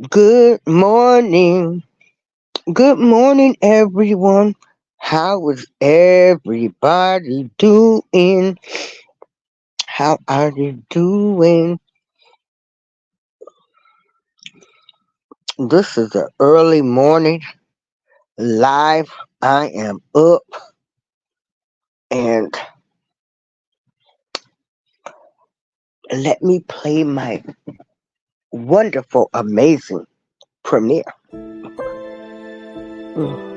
Good morning. Good morning, everyone. How is everybody doing? How are you doing? This is an early morning live. I am up and let me play my wonderful, amazing premiere. Mm.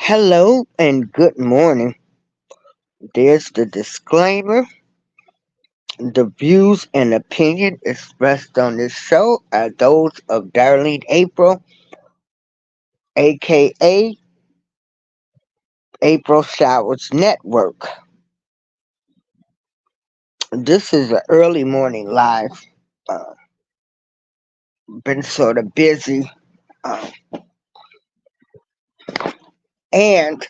Hello and good morning. There's the disclaimer. The views and opinion expressed on this show are those of Darlene April, aka April Showers Network. This is an early morning live. Uh, been sort of busy. Uh, and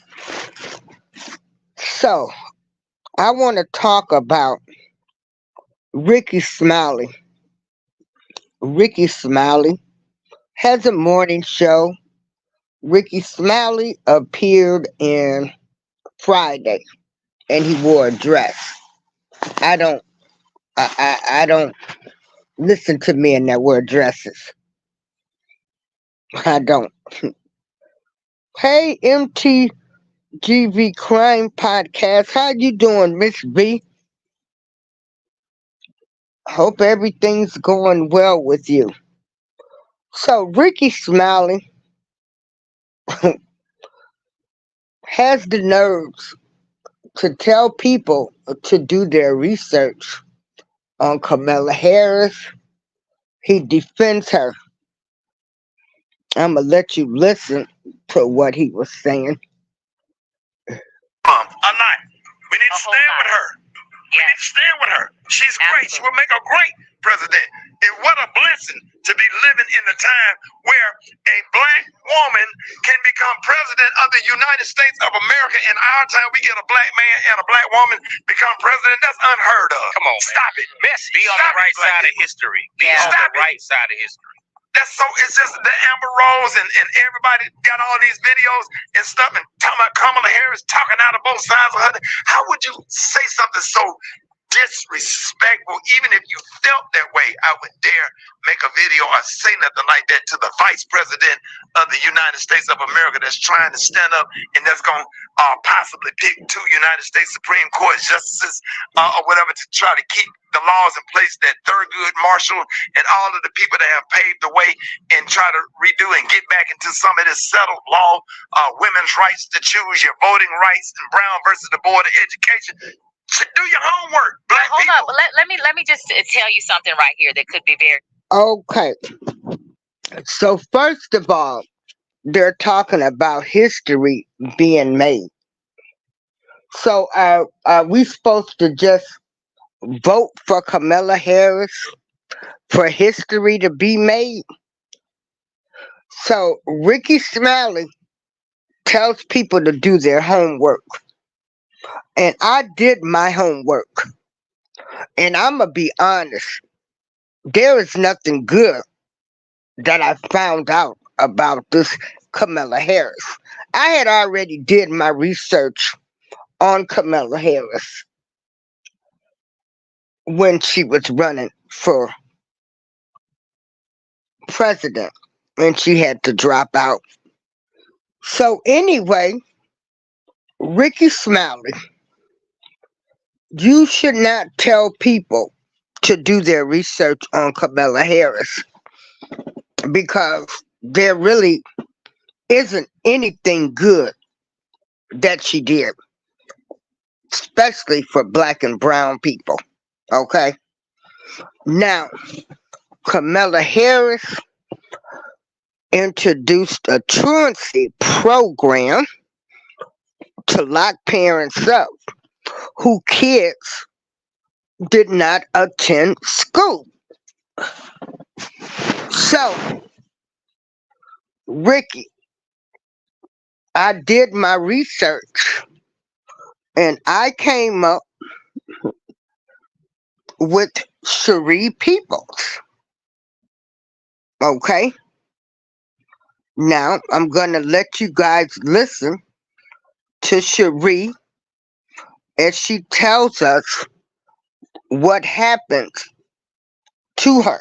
so I want to talk about Rickey Smiley. Rickey Smiley has a morning show. Rickey Smiley appeared in Friday and he wore a dress. I don't I don't listen to men that wear dresses. I don't. Hey MTGV Crime Podcast, how you doing, Miss B? Hope everything's going well with you. So Rickey Smiley has the nerves to tell people to do their research on Kamala Harris. He defends her. I'm gonna let you listen to what he was saying. A night. We need to stand with her. We need to stand with her. She's great. She will make a great president. And what a blessing to be living in the time where a black woman can become president of the United States of America. In our time, we get a black man and a black woman become president. That's unheard of. Come on, stop it. Messi. Be on the right side of history. Be on the right side of history. That's so, it's just the Amber Rose and everybody got all these videos and stuff and talking about Kamala Harris talking out of both sides of her. How would you say something so disrespectful? Even if you felt that way, I would dare make a video or say nothing like that to the vice president of the United States of America that's trying to stand up and that's going to possibly pick two United States Supreme Court justices or whatever to try to keep the laws in place that Thurgood Marshall and all of the people that have paved the way and try to redo and get back into some of this settled law, women's rights to choose your voting rights, and Brown versus the Board of Education. Do your homework, black Hold people. up. Let me just tell you something right here that could be very. Okay. So first of all, they're talking about history being made. So are we supposed to just vote for Kamala Harris for history to be made. So Rickey Smiley tells people to do their homework. And I did my homework. And I'm going to be honest, there is nothing good that I found out about this Kamala Harris. I had already did my research on Kamala Harris when she was running for president and she had to drop out. So anyway, Rickey Smiley, you should not tell people to do their research on Kamala Harris because there really isn't anything good that she did, especially for black and brown people. Okay? Now, Kamala Harris introduced a truancy program to lock parents up who kids did not attend school. So, Rickey, I did my research and I came up with Cherie Peoples. Okay? Now, I'm going to let you guys listen to Cherie as she tells us what happened to her.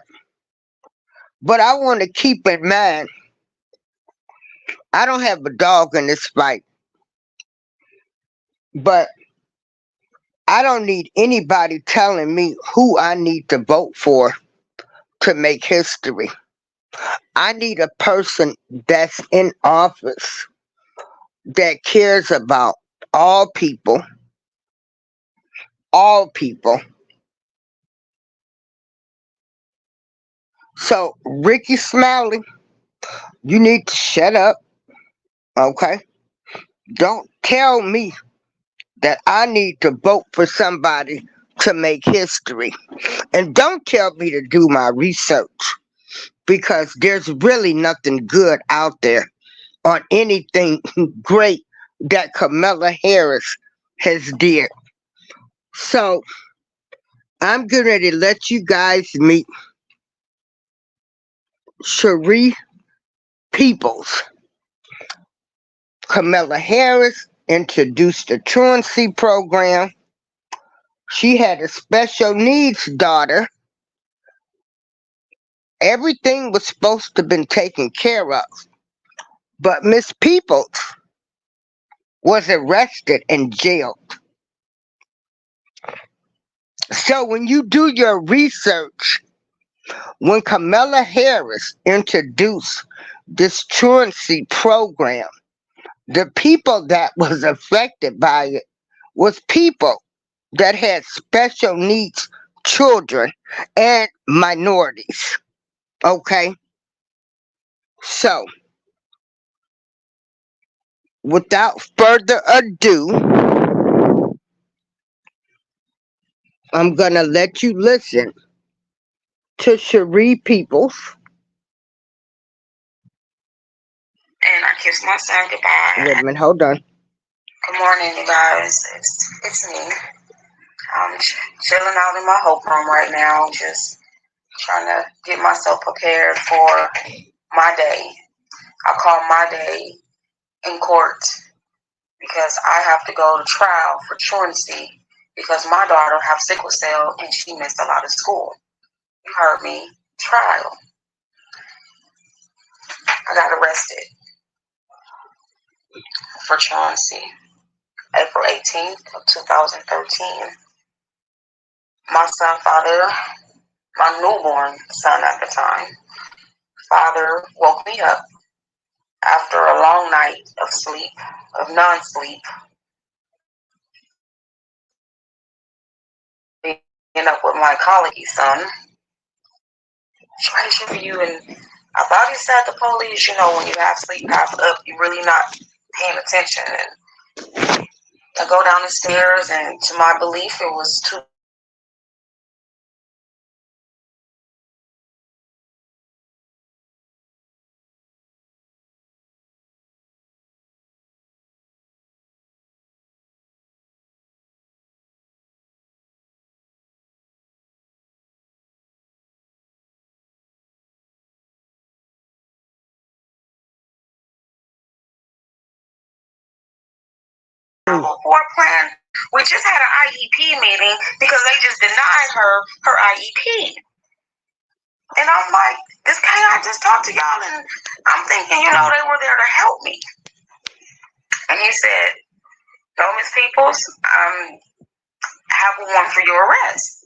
But I want to keep in mind, I don't have a dog in this fight, but I don't need anybody telling me who I need to vote for to make history. I need a person that's in office that cares about all people, all people. So, Rickey Smiley, you need to shut up, okay? Don't tell me that I need to vote for somebody to make history. And don't tell me to do my research because there's really nothing good out there on anything great that Kamala Harris has did. So I'm getting ready to let you guys meet Cherie Peoples. Kamala Harris introduced a truancy program. She had a special needs daughter. Everything was supposed to have been taken care of. But Miss Peoples was arrested and jailed. So when you do your research, when Kamala Harris introduced this truancy program, the people that was affected by it was people that had special needs children and minorities. Okay? So, without further ado, I'm going to let you listen to Cherie Peoples. And I kissed my son goodbye. Wait a minute, hold on. Good morning, you guys. It's me. I'm chilling out in my hope room right now, just trying to get myself prepared for my day. I call my day in court because I have to go to trial for truancy because my daughter has sickle cell and she missed a lot of school. You heard me. Trial. I got arrested for truancy April 18th of 2013. My son, father, my newborn son at the time, father woke me up after a long night of sleep, of non-sleep, being up with my colleague's son. Trying for you, and I thought he said the police, when you have sleep half up, you're really not paying attention. And I go down the stairs, and to my belief, it was two support plan. We just had an IEP meeting because they just denied her IEP. And I'm like, this can't I just talk to y'all? And I'm thinking, they were there to help me. And he said, no, Miss Peoples, I have a warrant for your arrest.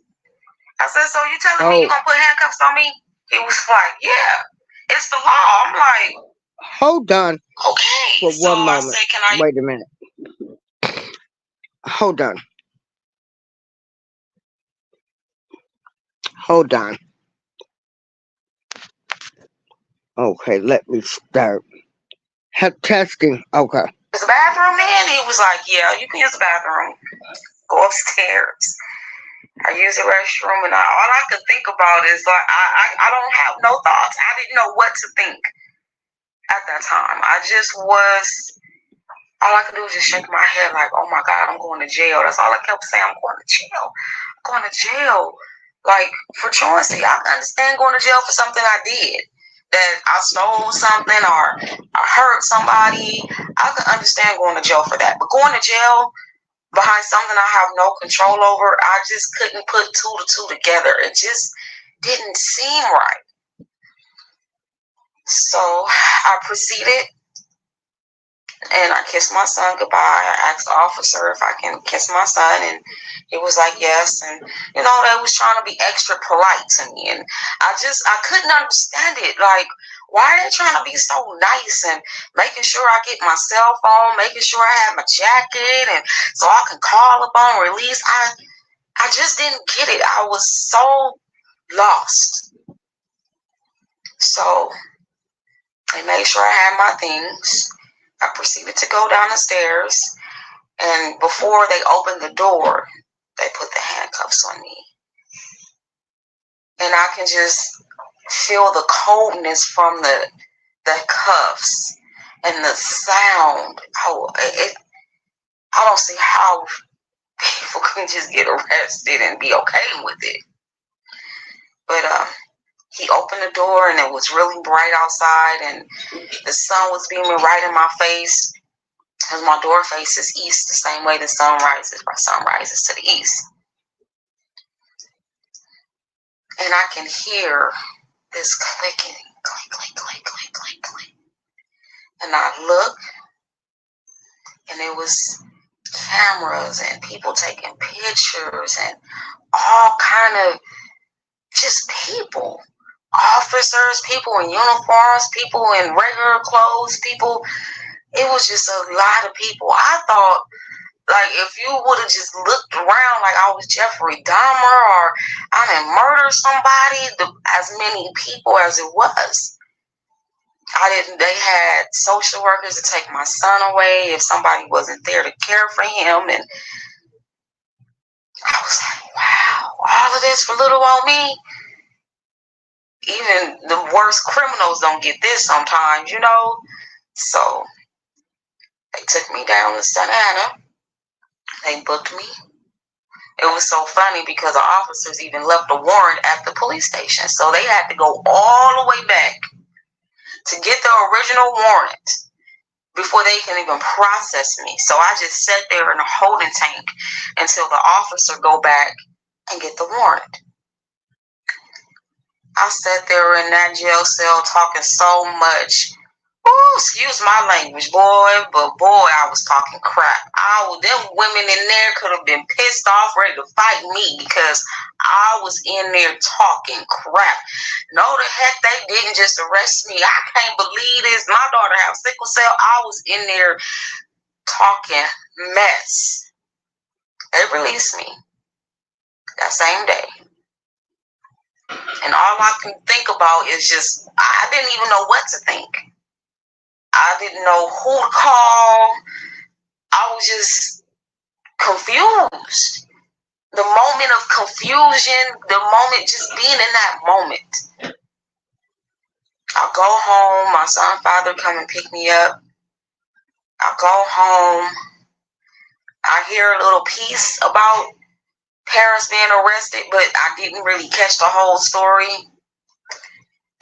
I said, so you telling me you're going to put handcuffs on me? He was like, yeah, it's the law. I'm like, hold on. Okay. For so one moment. I say, can I? Wait a minute. Hold on. Hold on. Okay, let me start. Testing. Okay. Is the bathroom in? He was like, yeah, you can use the bathroom. Go upstairs. I use the restroom, and all I could think about is like, I don't have no thoughts. I didn't know what to think at that time. I just was, all I could do was just shake my head like, oh my God, I'm going to jail. That's all I kept saying. I'm going to jail. I'm going to jail. Like, for truancy, I can understand going to jail for something I did. That I stole something or I hurt somebody. I can understand going to jail for that. But going to jail behind something I have no control over, I just couldn't put two to two together. It just didn't seem right. So I proceeded and I kissed my son goodbye. I asked the officer if I can kiss my son, and he was like, yes. And, they was trying to be extra polite to me. And I couldn't understand it. Like, why are they trying to be so nice and making sure I get my cell phone, making sure I have my jacket, and so I can call up on release? I just didn't get it. I was so lost. So they made sure I had my things. I proceeded to go down the stairs, and before they opened the door, they put the handcuffs on me. And I can just feel the coldness from the cuffs and the sound. I don't see how people can just get arrested and be okay with it. But he opened the door, and it was really bright outside, and the sun was beaming right in my face. Because my door faces east the same way the sun rises. My sun rises to the east. And I can hear this clicking, click, click, click, click, click, click. And I look, and it was cameras and people taking pictures and all kind of just people. Officers, people in uniforms, people in regular clothes, people. It was just a lot of people. I thought, like, if you would have just looked around like I was Jeffrey Dahmer or I didn't murder somebody, as many people as it was. They had social workers to take my son away if somebody wasn't there to care for him. And I was like, wow, all of this for little old me? Even the worst criminals don't get this sometimes, So they took me down to Santa Ana. They booked me. It was so funny because the officers even left a warrant at the police station. So they had to go all the way back to get the original warrant before they can even process me. So I just sat there in a holding tank until the officer go back and get the warrant. I sat there in that jail cell talking so much. Oh, excuse my language, boy, but boy, I was talking crap. Them women in there could have been pissed off, ready to fight me because I was in there talking crap. No, the heck, they didn't just arrest me. I can't believe this. My daughter has sickle cell. I was in there talking mess. They released me that same day. And all I can think about is just, I didn't even know what to think. I didn't know who to call. I was just confused. The moment of confusion, the moment, just being in that moment. I go home, my son and father come and pick me up. I go home. I hear a little piece about parents being arrested, but I didn't really catch the whole story.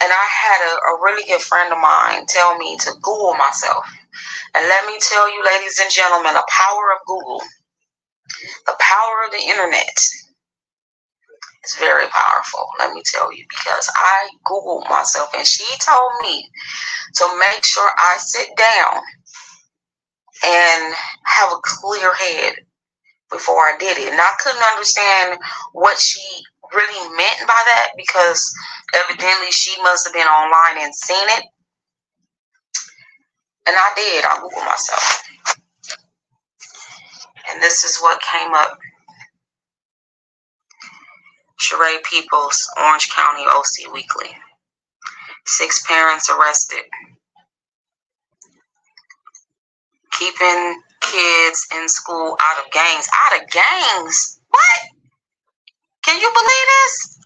And I had a really good friend of mine tell me to Google myself. And let me tell you, ladies and gentlemen, the power of Google, the power of the internet is very powerful. Let me tell you, because I Googled myself and she told me to make sure I sit down and have a clear head before I did it. And I couldn't understand what she really meant by that, because evidently she must have been online and seen it. And I did. I Googled myself. And this is what came up. Sheree Peoples, Orange County OC Weekly. 6 parents arrested. Keeping kids in school out of gangs. Out of gangs? What? Can you believe this?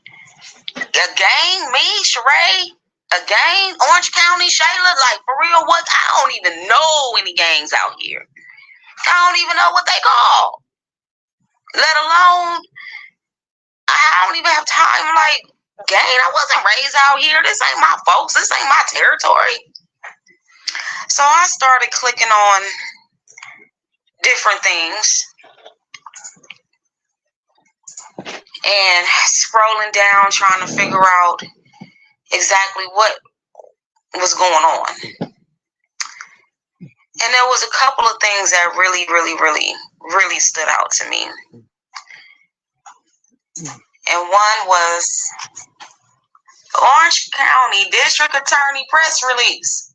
A gang? Me? Sheree? A gang? Orange County? Shayla? Like, for real? What? I don't even know any gangs out here. I don't even know what they call. Let alone, I don't even have time. Like, gang, I wasn't raised out here. This ain't my folks. This ain't my territory. So I started clicking on different things and scrolling down, trying to figure out exactly what was going on. And there was a couple of things that really stood out to me. And one was Orange County District Attorney press release.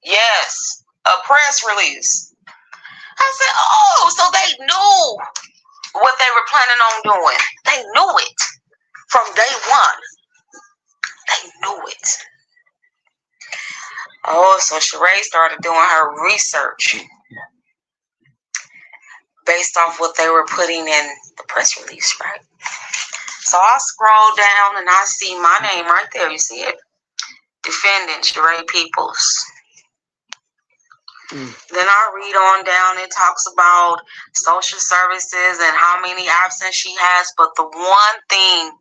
Yes, a press release. I said, oh, so they knew what they were planning on doing. They knew it from day one. They knew it. Oh, so Sheree started doing her research based off what they were putting in the press release, right? So I scroll down and I see my name right there. You see it? Defendant Sheree Peoples. Then I read on down. It talks about social services and how many absence she has. But the one thing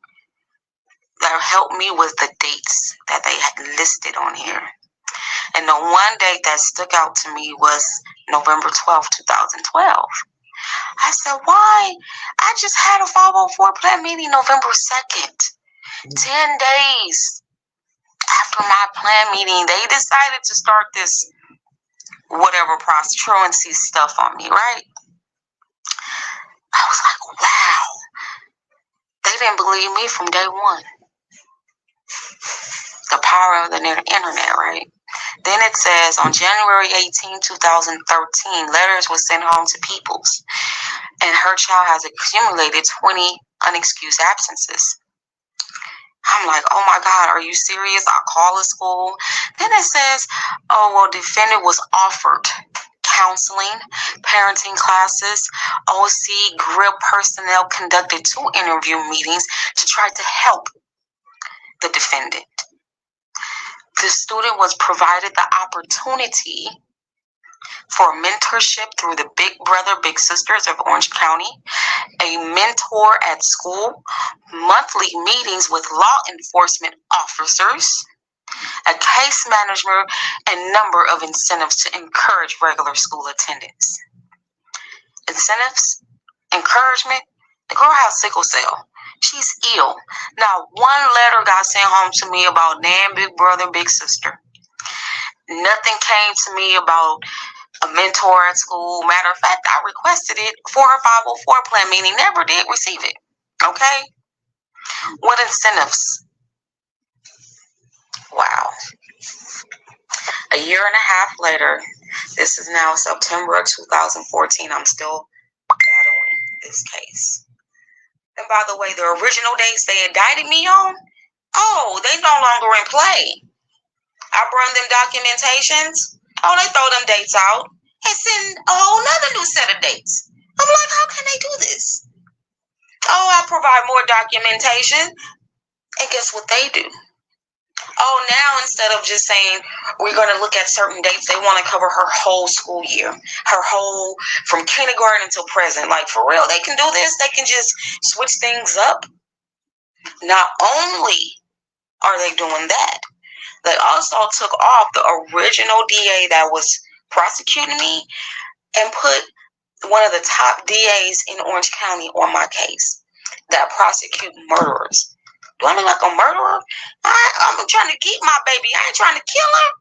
that helped me was the dates that they had listed on here. And the one date that stuck out to me was November 12th, 2012. I said, why? I just had a 504 plan meeting November 2nd. 10 days after my plan meeting, they decided to start this whatever truancy stuff on me, right? I was like, wow. They didn't believe me from day one. The power of the internet, right? Then it says on January 18, 2013, letters were sent home to Peoples, and her child has accumulated 20 unexcused absences. I'm like, oh my God, are you serious? I'll call the school. Then it says, oh, well, defendant was offered counseling, parenting classes. OC GRIP personnel conducted 2 interview meetings to try to help the defendant. The student was provided the opportunity for mentorship through the Big Brother, Big Sisters of Orange County, a mentor at school, monthly meetings with law enforcement officers, a case manager, and number of incentives to encourage regular school attendance. Incentives, encouragement, the girl has sickle cell. She's ill. Not one letter got sent home to me about damn Big Brother, Big Sister. Nothing came to me about a mentor at school. Matter of fact, I requested it for her 504 plan meeting. Never did receive it. Okay? What incentives? Wow. A year and a half later, this is now September of 2014. I'm still battling this case. And by the way, the original dates they indicted me on, oh, they no longer in play. I bring them documentations. Oh, they throw them dates out and send a whole nother new set of dates. I'm like, how can they do this? Oh, I provide more documentation. And guess what they do? Oh, now instead of just saying we're going to look at certain dates, they want to cover her whole school year, her whole, from kindergarten until present. Like, for real, they can do this. They can just switch things up. Not only are they doing that? They also took off the original DA that was prosecuting me and put one of the top DAs in Orange County on my case that prosecute murderers. Do I look like a murderer? I'm trying to keep my baby. I ain't trying to kill him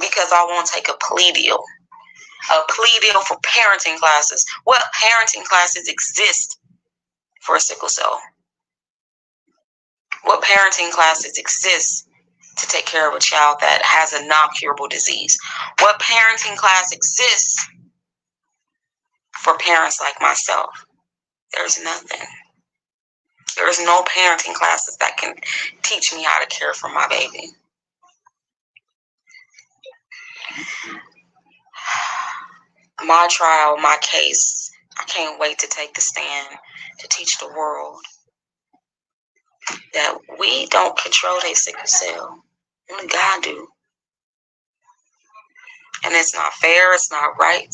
because I won't take a plea deal. A plea deal for parenting classes. What parenting classes exist for sickle cell? What parenting classes exist to take care of a child that has a non-curable disease? What parenting class exists for parents like myself? There's nothing. There's no parenting classes that can teach me how to care for my baby. My trial, my case, I can't wait to take the stand to teach the world that we don't control their sickle cell. Only God do. And it's not fair, it's not right.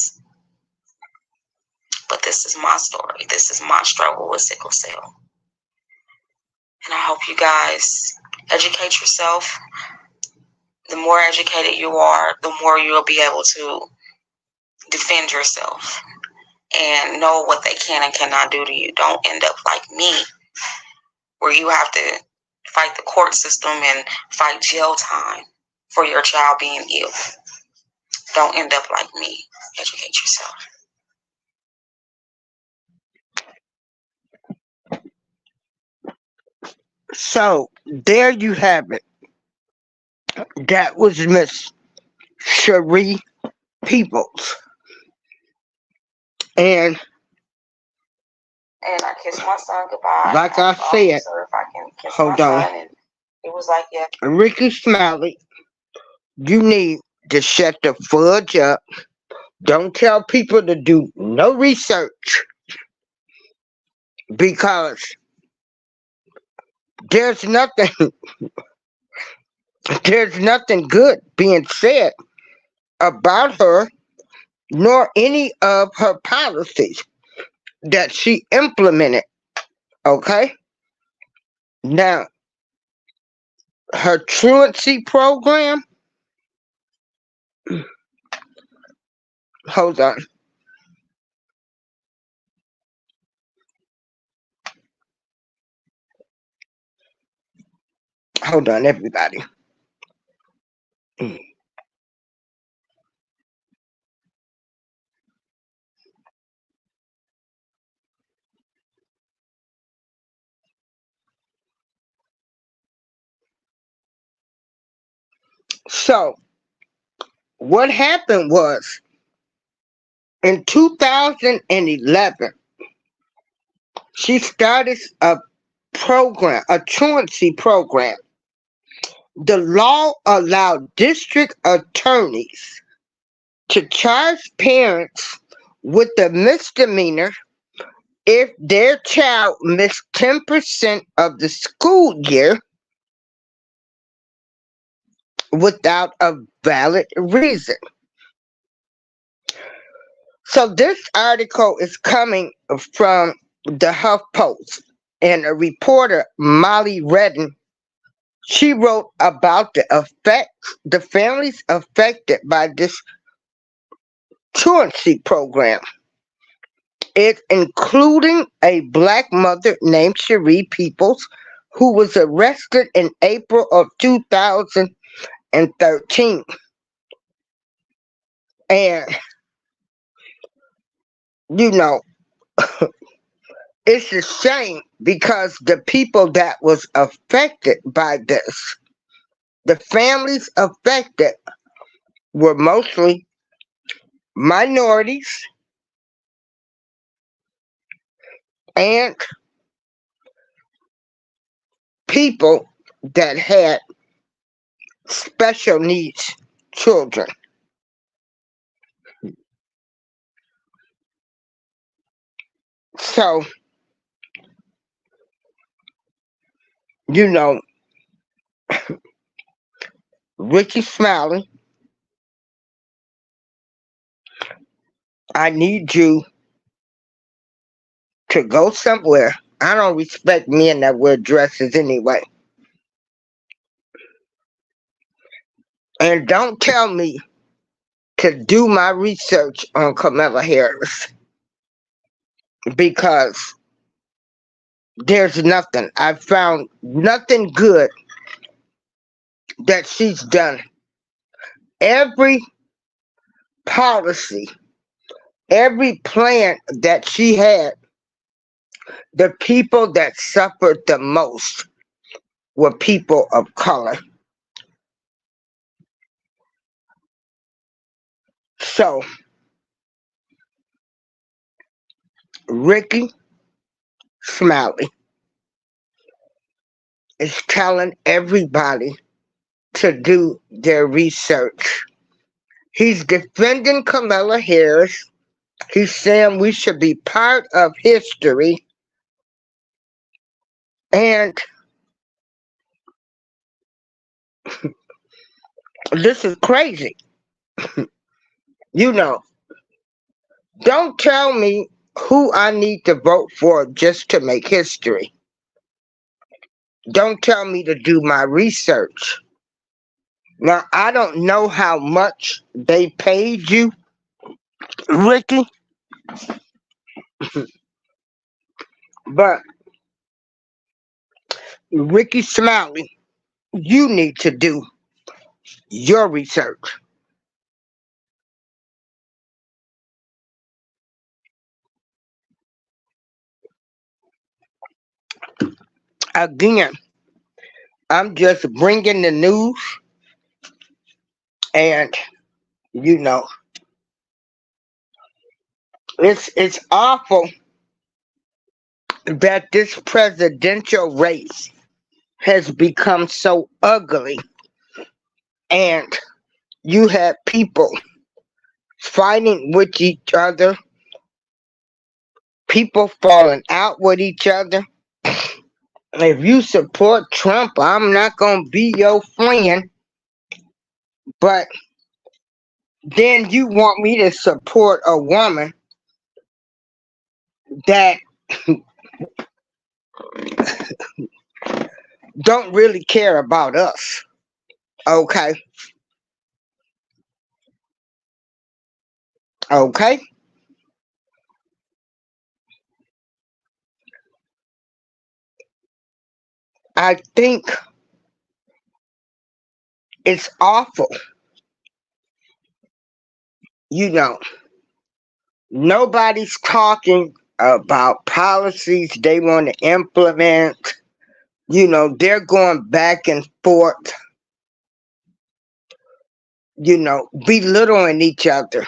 But this is my story. This is my struggle with sickle cell. And I hope you guys educate yourself. The more educated you are, the more you'll be able to defend yourself and know what they can and cannot do to you. Don't end up like me, where you have to fight the court system and fight jail time for your child being ill. Don't end up like me. Educate yourself. So there you have it. That was Miss Cherie Peoples. And I kissed my son goodbye. like I said, if I can kiss hold my on. son, and it was like, yeah. Rickey Smiley, you need to shut the fudge up. Don't tell people to do no research because there's nothing good being said about her nor any of her policies that she implemented. Okay? Now, her truancy program, hold on. Hold on, everybody. So, what happened was in 2011, she started a program, a truancy program. The law allowed district attorneys to charge parents with a misdemeanor if their child missed 10% of the school year without a valid reason. So this article is coming from the HuffPost, and a reporter, Molly Redden, she wrote about the families affected by this truancy program. It including a black mother named Cherie Peoples, who was arrested in April of 2013. And, you know, it's a shame because the people that was affected by this, the families affected, were mostly minorities and people that had special needs children. So, you know, Rickey Smiley, I need you to go somewhere I don't respect men that wear dresses anyway. And don't tell me to do my research on Kamala Harris because there's nothing. I found nothing good that she's done. Every policy, every plan that she had, the people that suffered the most were people of color. So, Rickey Smiley is telling everybody to do their research. He's defending Kamala Harris. He's saying we should be part of history. And this is crazy. You know, don't tell me who I need to vote for just to make history. Don't tell me to do my research. Now, I don't know how much they paid you, Rickey, but Rickey Smiley, you need to do your research. Again, I'm just bringing the news, and you know, it's awful that this presidential race has become so ugly, and you have people fighting with each other, people falling out with each other. If you support Trump, I'm not gonna be your friend, but then you want me to support a woman that don't really care about us. Okay? Okay? I think it's awful. You know, nobody's talking about policies they want to implement. You know, they're going back and forth, you know, belittling each other.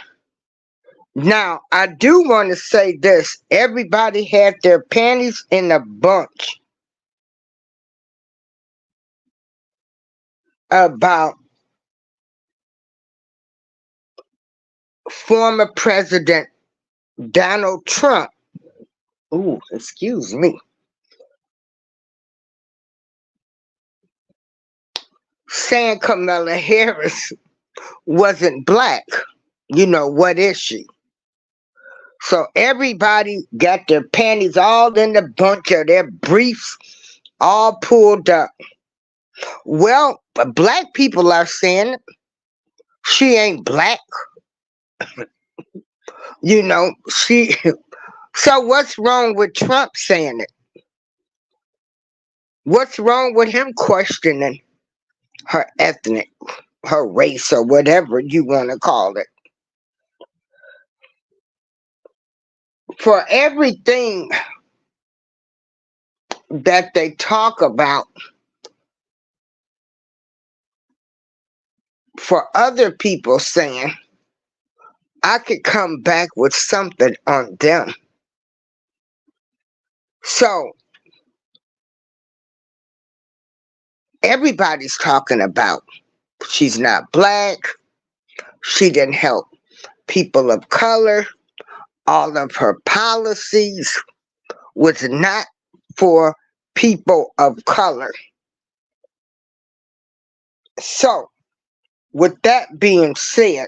Now, I do want to say this. Everybody had their panties in a bunch about former President Donald Trump. Ooh, excuse me. Saying Kamala Harris wasn't black. You know, what is she? So everybody got their panties all in the bunch of their briefs all pulled up. Well, black people are saying she ain't black. You know, she. So what's wrong with Trump saying it? What's wrong with him questioning her ethnic, her race, or whatever you want to call it? For everything that they talk about, for other people saying, I could come back with something on them. So everybody's talking about she's not black, she didn't help people of color, all of her policies was not for people of color. So, with that being said,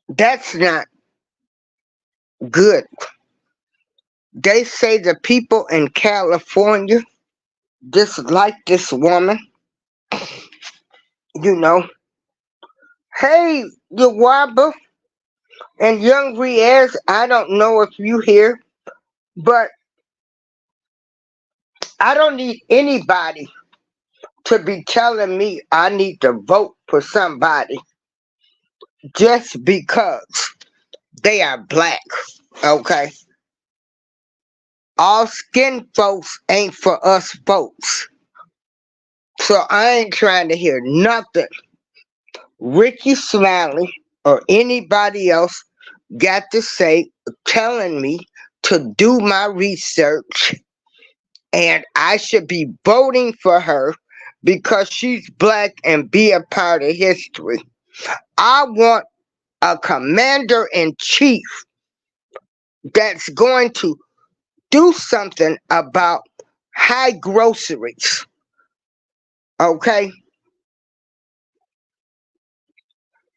that's not good. They say the people in California dislike this woman. You know, hey, Yawaba and Young Riaz, I don't know if you here, but I don't need anybody to be telling me I need to vote for somebody just because they are black. Okay? All skin folks ain't for us folks. So I ain't trying to hear nothing Rickey Smiley or anybody else got to say telling me to do my research and I should be voting for her because she's black and be a part of history. I want a commander in chief that's going to do something about high groceries. Okay?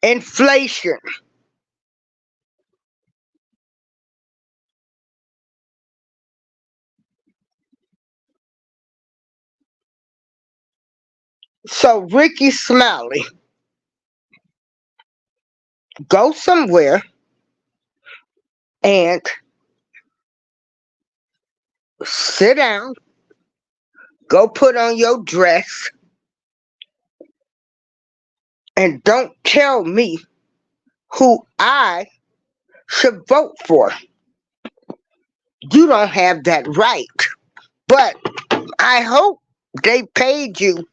Inflation. So, Rickey Smiley, go somewhere and sit down, go put on your dress, and don't tell me who I should vote for. You don't have that right. But I hope they paid you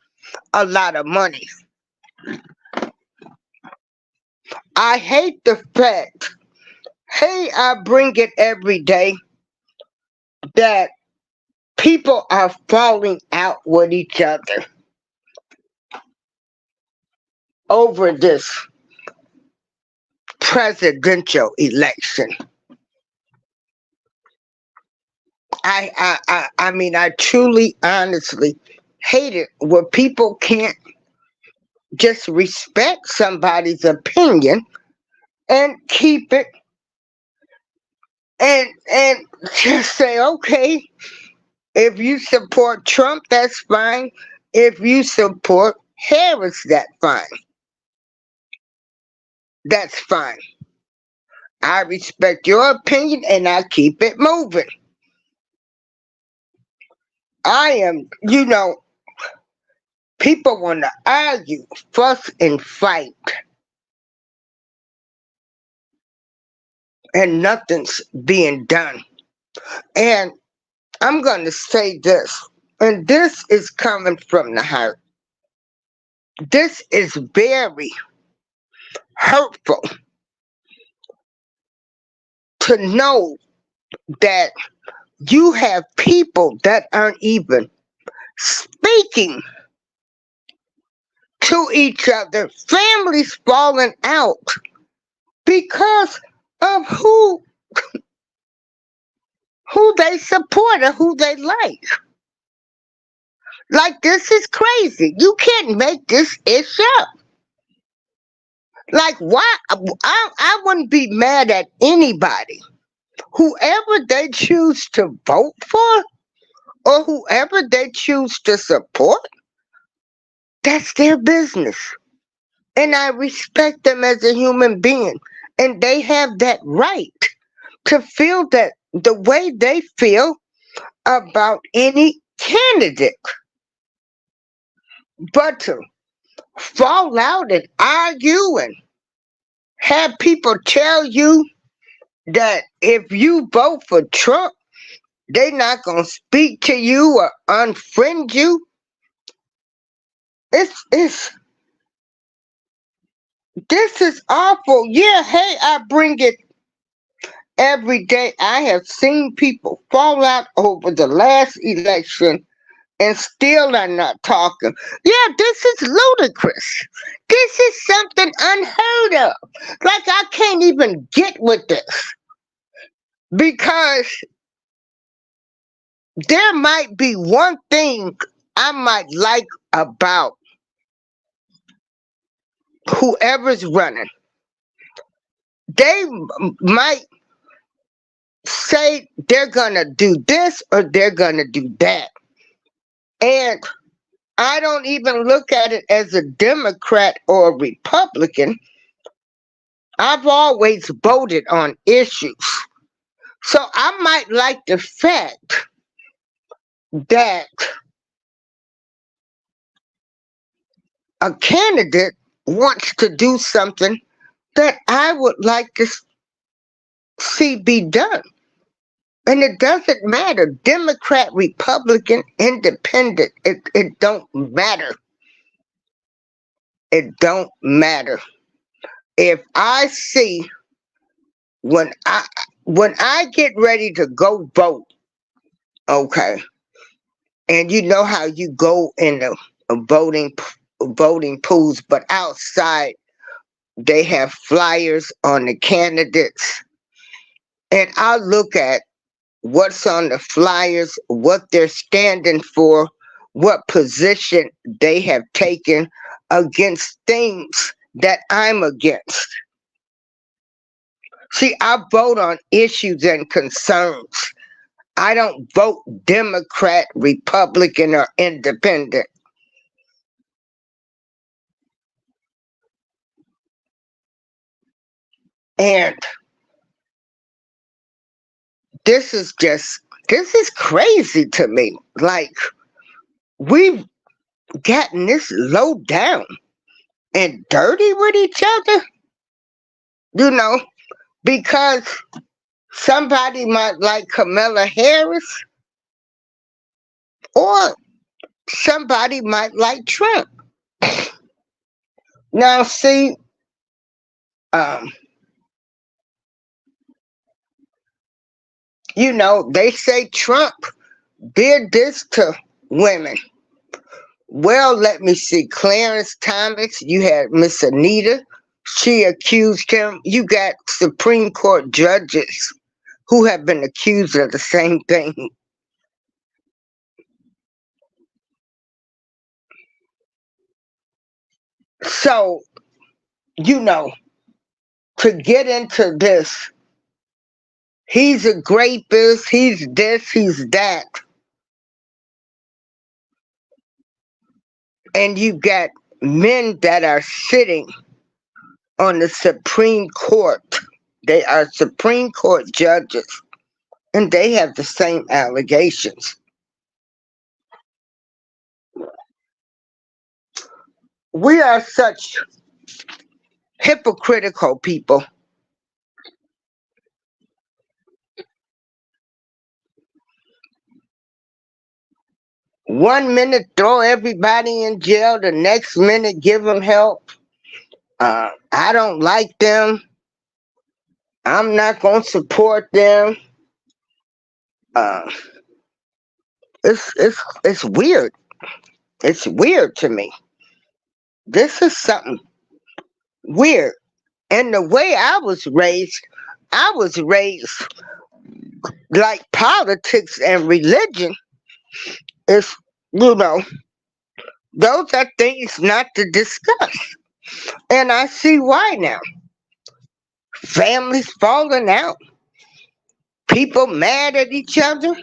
a lot of money. I hate the fact, hey, I bring it every day, that people are falling out with each other over this presidential election. I mean, I truly, honestly hate it where people can't just respect somebody's opinion and keep it and just say, okay, if you support Trump, that's fine. If you support Harris, that's fine. That's fine. I respect your opinion and I keep it moving. I am, people want to argue, fuss, and fight, and nothing's being done. And I'm going to say this, and this is coming from the heart. This is very hurtful to know that you have people that aren't even speaking to each other, families falling out because of who they support or who they like. Like, this is crazy. You can't make this ish up. Like, why? I wouldn't be mad at anybody. Whoever they choose to vote for or whoever they choose to support, that's their business. And I respect them as a human being. And they have that right to feel that the way they feel about any candidate. But to fall out and argue and have people tell you that if you vote for Trump, they're not going to speak to you or unfriend you. This is awful. Yeah, hey, I bring it every day. I have seen people fall out over the last election and still are not talking. Yeah, this is ludicrous. This is something unheard of. Like, I can't even get with this because there might be one thing I might like about whoever's running. They might say they're gonna do this or they're gonna do that. And I don't even look at it as a Democrat or a Republican. I've always voted on issues. So I might like the fact that a candidate wants to do something that I would like to see be done. And it doesn't matter, Democrat, Republican, Independent, it don't matter. It don't matter. If I see when I get ready to go vote, okay, and you know how you go in the voting pools, but outside they have flyers on the candidates, and I look at what's on the flyers, what they're standing for, what position they have taken against things that I'm against. See, I vote on issues and concerns. I don't vote Democrat, Republican, or Independent. And this is crazy to me. Like, we've gotten this low down and dirty with each other, you know, because somebody might like Kamala Harris or somebody might like Trump. Now, see, they say Trump did this to women. Well, let me see. Clarence Thomas, you had Miss Anita. She accused him. You got Supreme Court judges who have been accused of the same thing. So, to get into this, he's a rapist, he's this, he's that. And you got men that are sitting on the Supreme Court. They are Supreme Court judges, and they have the same allegations. We are such hypocritical people. One minute throw everybody in jail, the next minute give them help. I don't like them. I'm not going to support them. It's weird. It's weird to me. This is something weird. And the way I was raised like politics and religion is, those are things not to discuss. And I see why now. Families falling out. People mad at each other.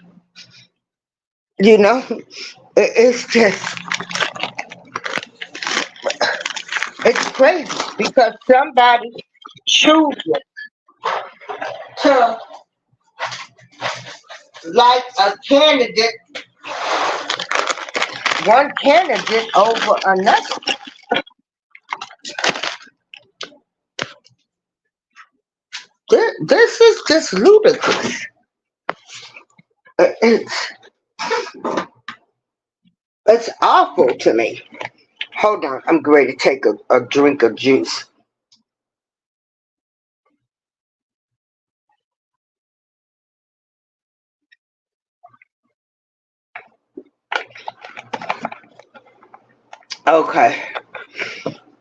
It's just, it's crazy because somebody chooses to like a candidate, one candidate over another. This is just ludicrous. It's awful to me. Hold on, I'm going to take a drink of juice. Okay,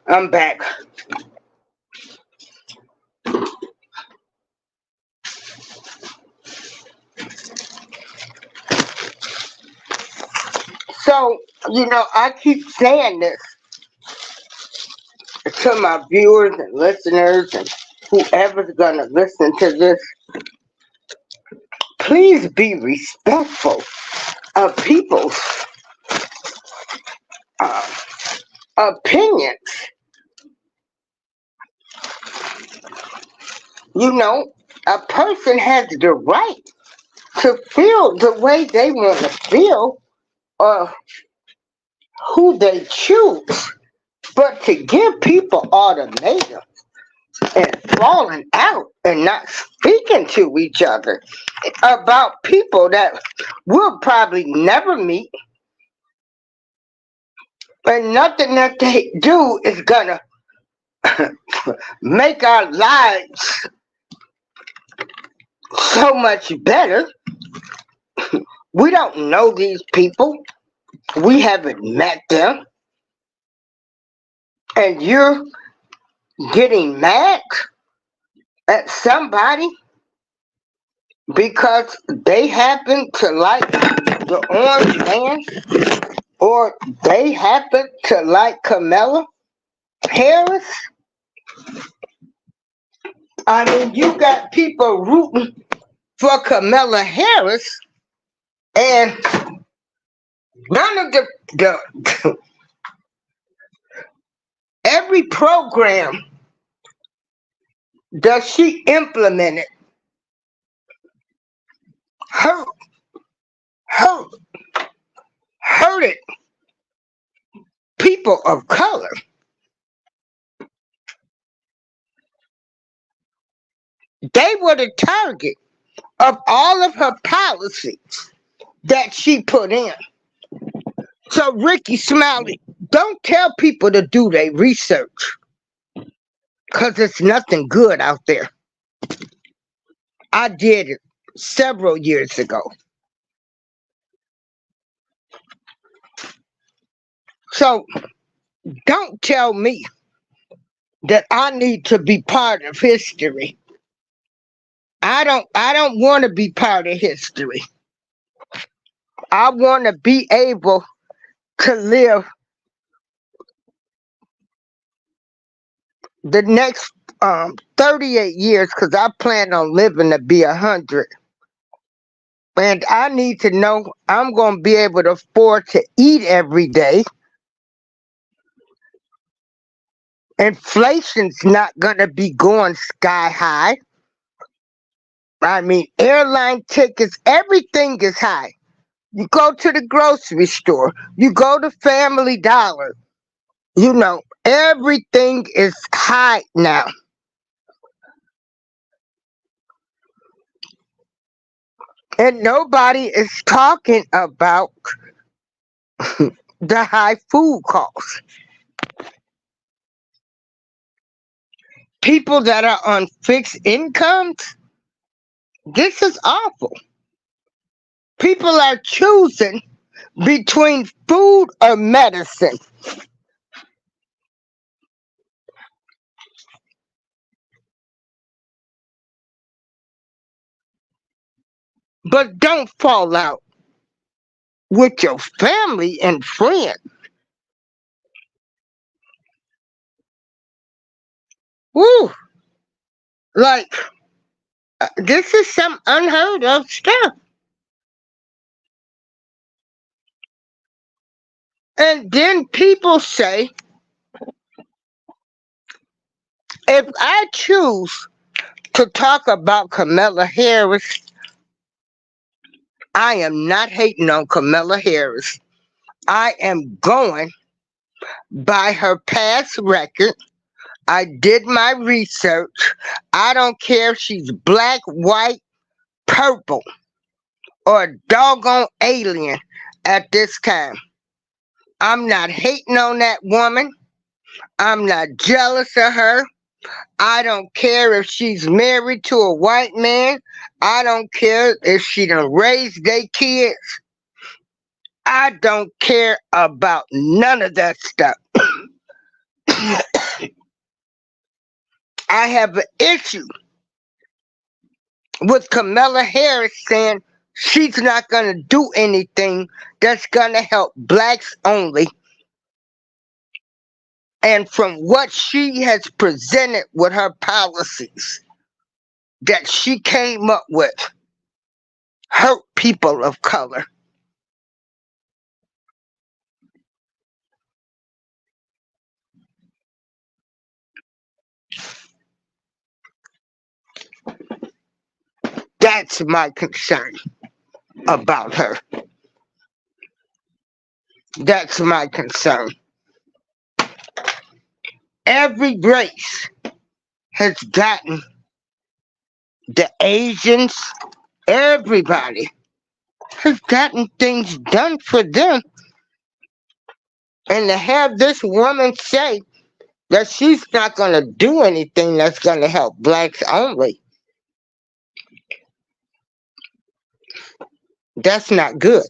I'm back. So, I keep saying this to my viewers and listeners and whoever's going to listen to this. please be respectful of people's uh, opinions. You know, a person has the right to feel the way they want to feel or who they choose. But to give people ultimatums and falling out and not speaking to each other about people that we'll probably never meet, and nothing that they do is gonna make our lives so much better. We don't know these people. We haven't met them. And you're getting mad at somebody because they happen to like the orange man or they happen to like Kamala Harris. I mean, you got people rooting for Kamala Harris, and none of the every program that she implemented hurt hurt hurted people of color. They were the target of all of her policies that she put in. So Rickey Smiley, don't tell people to do their research, because it's nothing good out there. I did it several years ago. So don't tell me that I need to be part of history. I don't want to be part of history. I want to be able to live the next 38 years, because I plan on living to be 100. And I need to know I'm going to be able to afford to eat every day. Inflation's not going to be going sky high. I mean, airline tickets, everything is high. You go to the grocery store, you go to Family Dollar, you know, everything is high now. And nobody is talking about the high food costs. People that are on fixed incomes, this is awful. People are choosing between food or medicine. But don't fall out with your family and friends. Woo! Like, this is some unheard of stuff. And then people say, if I choose to talk about Kamala Harris, I am not hating on Kamala Harris. I am going by her past record. I did my research. I don't care if she's black, white, purple, or a doggone alien at this time. I'm not hating on that woman. I'm not jealous of her. I don't care if she's married to a white man. I don't care if she done raised their kids. I don't care about none of that stuff. I have an issue with Kamala Harris saying she's not going to do anything that's going to help blacks only. And from what she has presented with her policies that she came up with, hurt people of color. That's my concern about her. That's my concern. Every race has gotten the Asians, everybody has gotten things done for them. And to have this woman say that she's not going to do anything that's going to help blacks only, that's not good.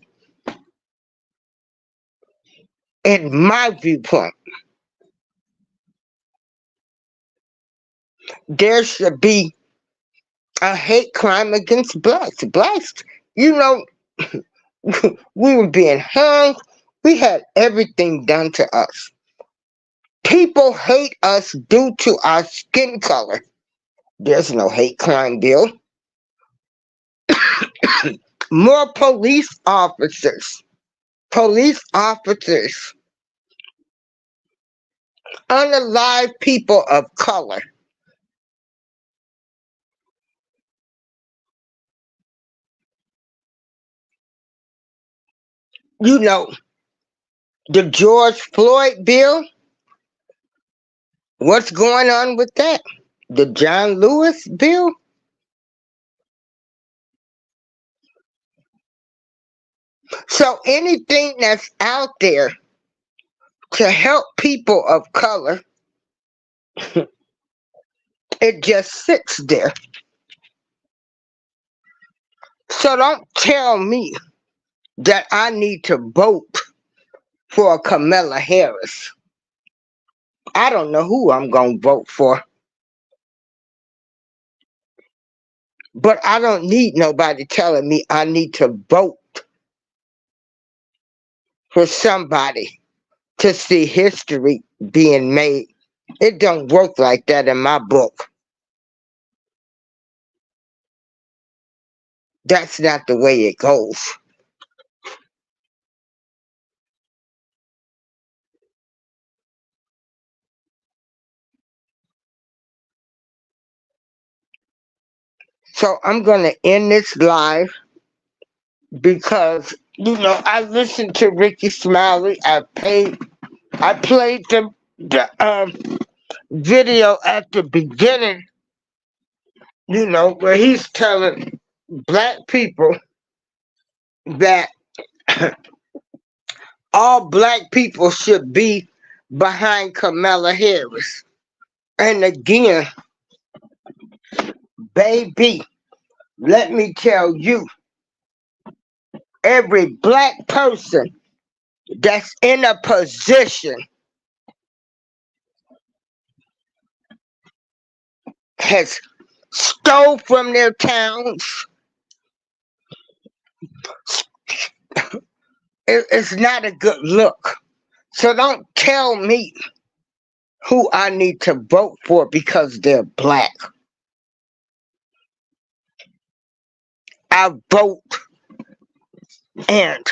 In my viewpoint, there should be a hate crime against blacks. Blacks, you know, we were being hung. We had everything done to us. People hate us due to our skin color. There's no hate crime bill. More police officers. Police officers. Unalive people of color. You know, the George Floyd bill. What's going on with that? The John Lewis bill? So anything that's out there to help people of color, it just sits there. So don't tell me that I need to vote for Kamala Harris. I don't know who I'm going to vote for. But I don't need nobody telling me I need to vote for somebody to see history being made. It don't work like that in my book. That's not the way it goes. So I'm going to end this live because, you know, I listened to Rickey Smiley. I played the video at the beginning, you know, where he's telling black people that all black people should be behind Kamala Harris. And again, baby, let me tell you, every black person that's in a position has stole from their towns. It's not a good look. So don't tell me who I need to vote for because they're black. I vote, and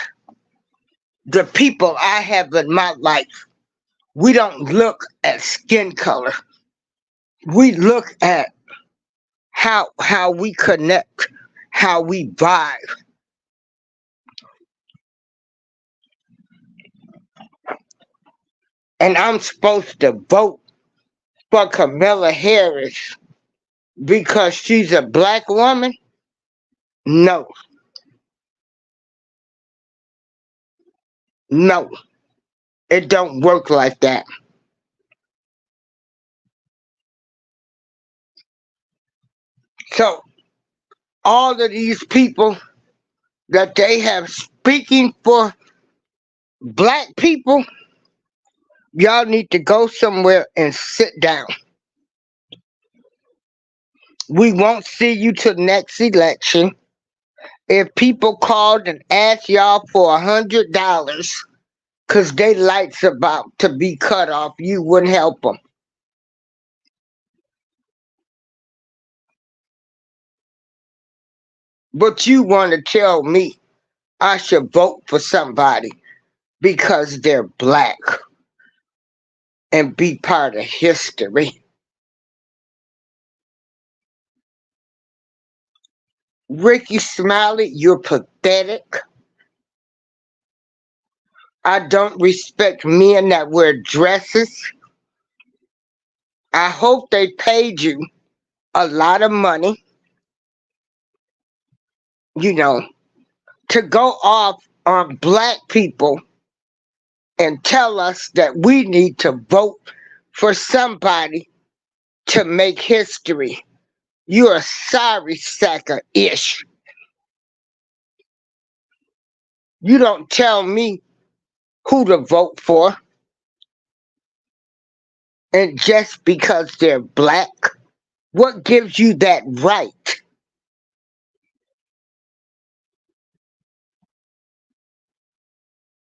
the people I have in my life, we don't look at skin color. We look at how we connect, how we vibe. And I'm supposed to vote for Kamala Harris because she's a black woman? No. No. It don't work like that. So all of these people that they have speaking for black people, y'all need to go somewhere and sit down. We won't see you till next election. If people called and asked y'all for $100 because they lights about to be cut off, you wouldn't help them. But you want to tell me I should vote for somebody because they're black and be part of history. Rickey Smiley, you're pathetic. I don't respect men that wear dresses. I hope they paid you a lot of money, you know, to go off on black people and tell us that we need to vote for somebody to make history. You're a sorry sack of ish. You don't tell me who to vote for, and just because they're black, what gives you that right?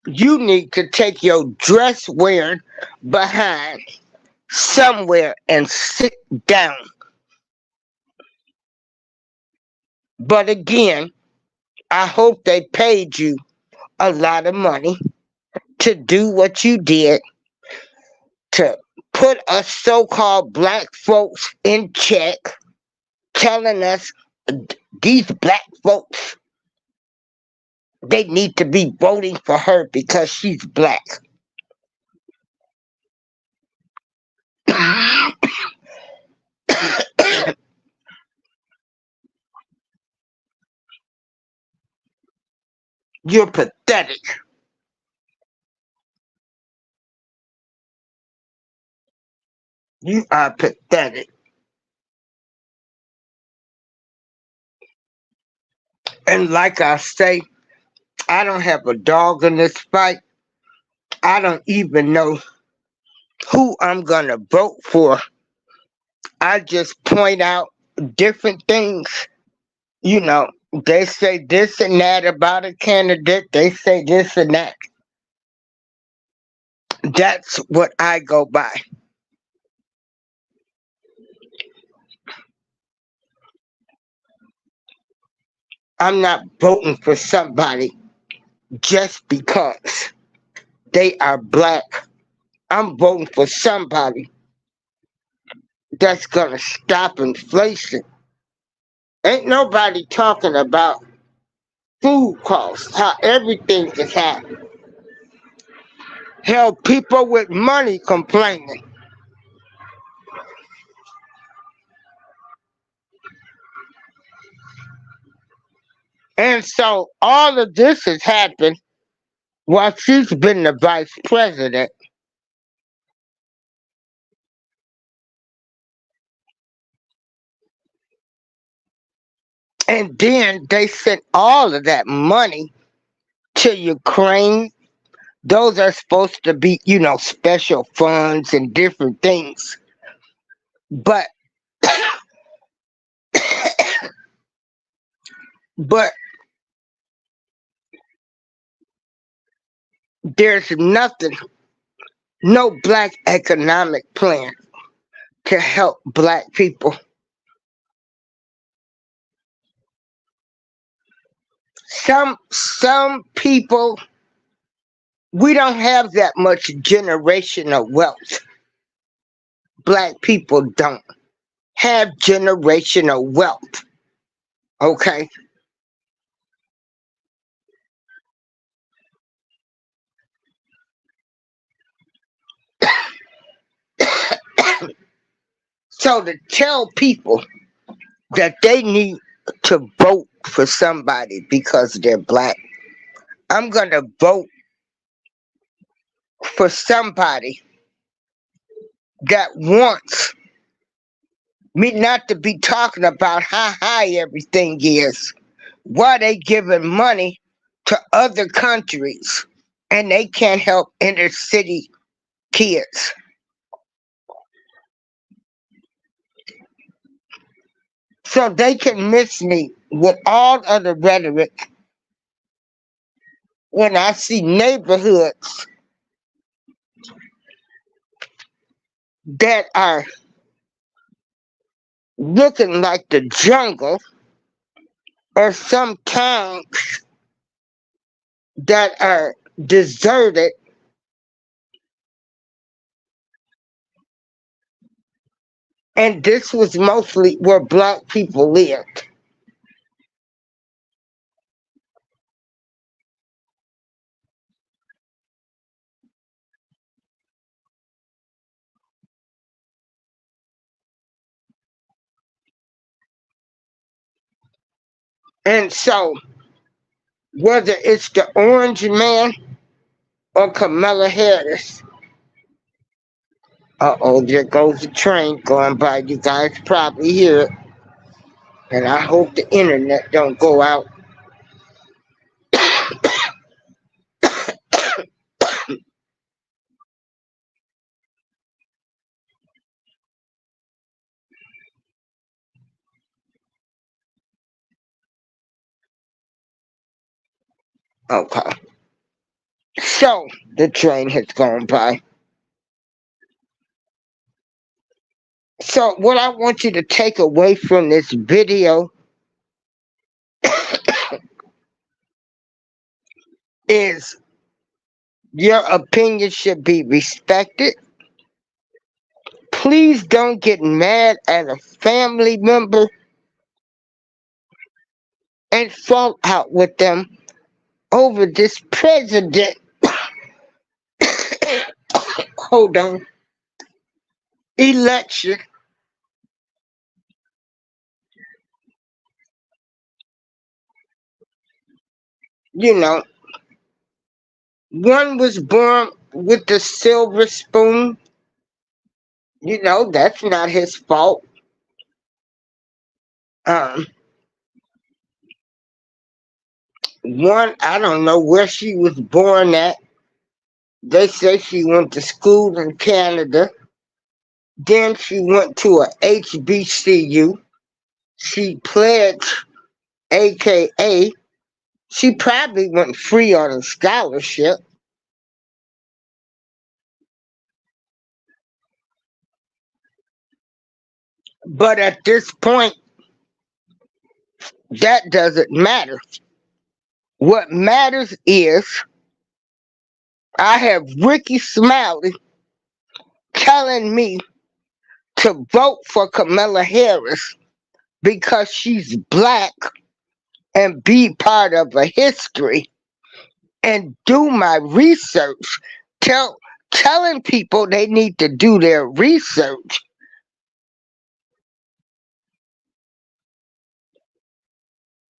You need to take your dress wearing behind somewhere and sit down. But again, I hope they paid you a lot of money to do what you did, to put us so-called black folks in check, telling us these black folks, they need to be voting for her because she's black. You're pathetic. You are pathetic. And like I say, I don't have a dog in this fight. I don't even know who I'm going to vote for. I just point out different things. You know, they say this and that about a candidate. They say this and that. That's what I go by. I'm not voting for somebody just because they are black. I'm voting for somebody that's going to stop inflation. Ain't nobody talking about food costs, how everything is happening. Hell, people with money complaining. And so all of this has happened while she's been the vice president. And then they sent all of that money to Ukraine. Those are supposed to be, special funds and different things. But but there's nothing, no black economic plan to help black people. Some people, we don't have that much generational wealth. Black people don't have generational wealth. Okay? So to tell people that they need to vote for somebody because they're black, I'm going to vote for somebody that wants me not to be talking about how high everything is, why they giving money to other countries and they can't help inner city kids. So they can miss me with all of the rhetoric when I see neighborhoods that are looking like the jungle are some towns that are deserted, and this was mostly where black people lived. And so, whether it's the orange man or Kamala Harris, uh-oh, there goes a train going by. You guys probably hear it. And I hope the internet don't go out. Okay. So, the train has gone by. So, what I want you to take away from this video is your opinion should be respected. Please don't get mad at a family member and fall out with them over this president. Hold on. Election. You know, one was born with the silver spoon. You know, that's not his fault. Um, One, I don't know where she was born at. They say she went to school in Canada. Then she went to a HBCU. She pledged, aka, she probably went free on a scholarship. But at this point, that doesn't matter. What matters is I have Rickey Smiley telling me to vote for Kamala Harris because she's black and be part of a history and do my research. Telling people they need to do their research.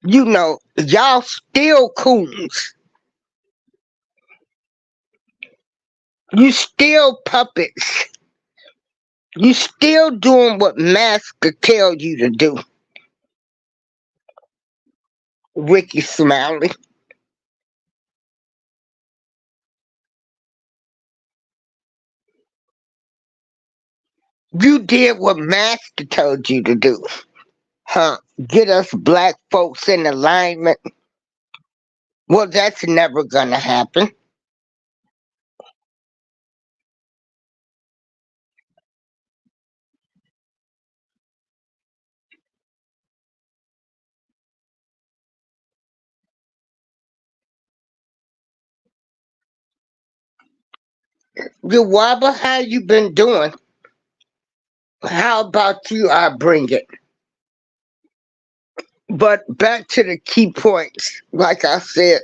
You know, y'all still coons. You still puppets. You still doing what Master tell you to do. Rickey Smiley. You did what Master told you to do. Huh? Get us black folks in alignment. Well, that's never gonna happen. You wobble, how you been doing? How about you? I bring it. But back to the key points. Like I said,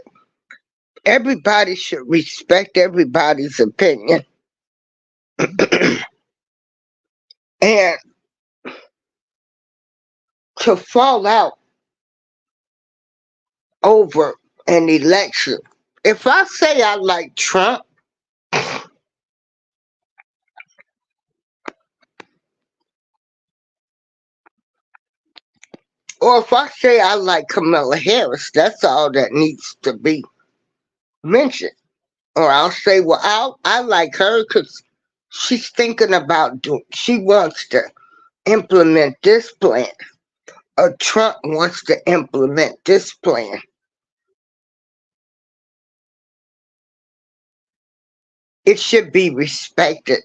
everybody should respect everybody's opinion. And to fall out over an election. If I say I like Trump, or if I say I like Kamala Harris, that's all that needs to be mentioned. Or I'll say, well, I like her because she's thinking about she wants to implement this plan. Or Trump wants to implement this plan. It should be respected.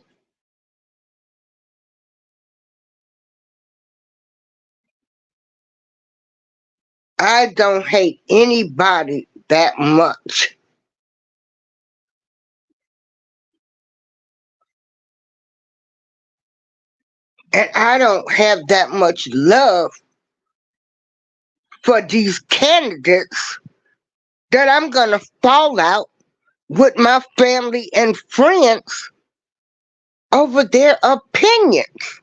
I don't hate anybody that much. And I don't have that much love for these candidates that I'm going to fall out with my family and friends over their opinions.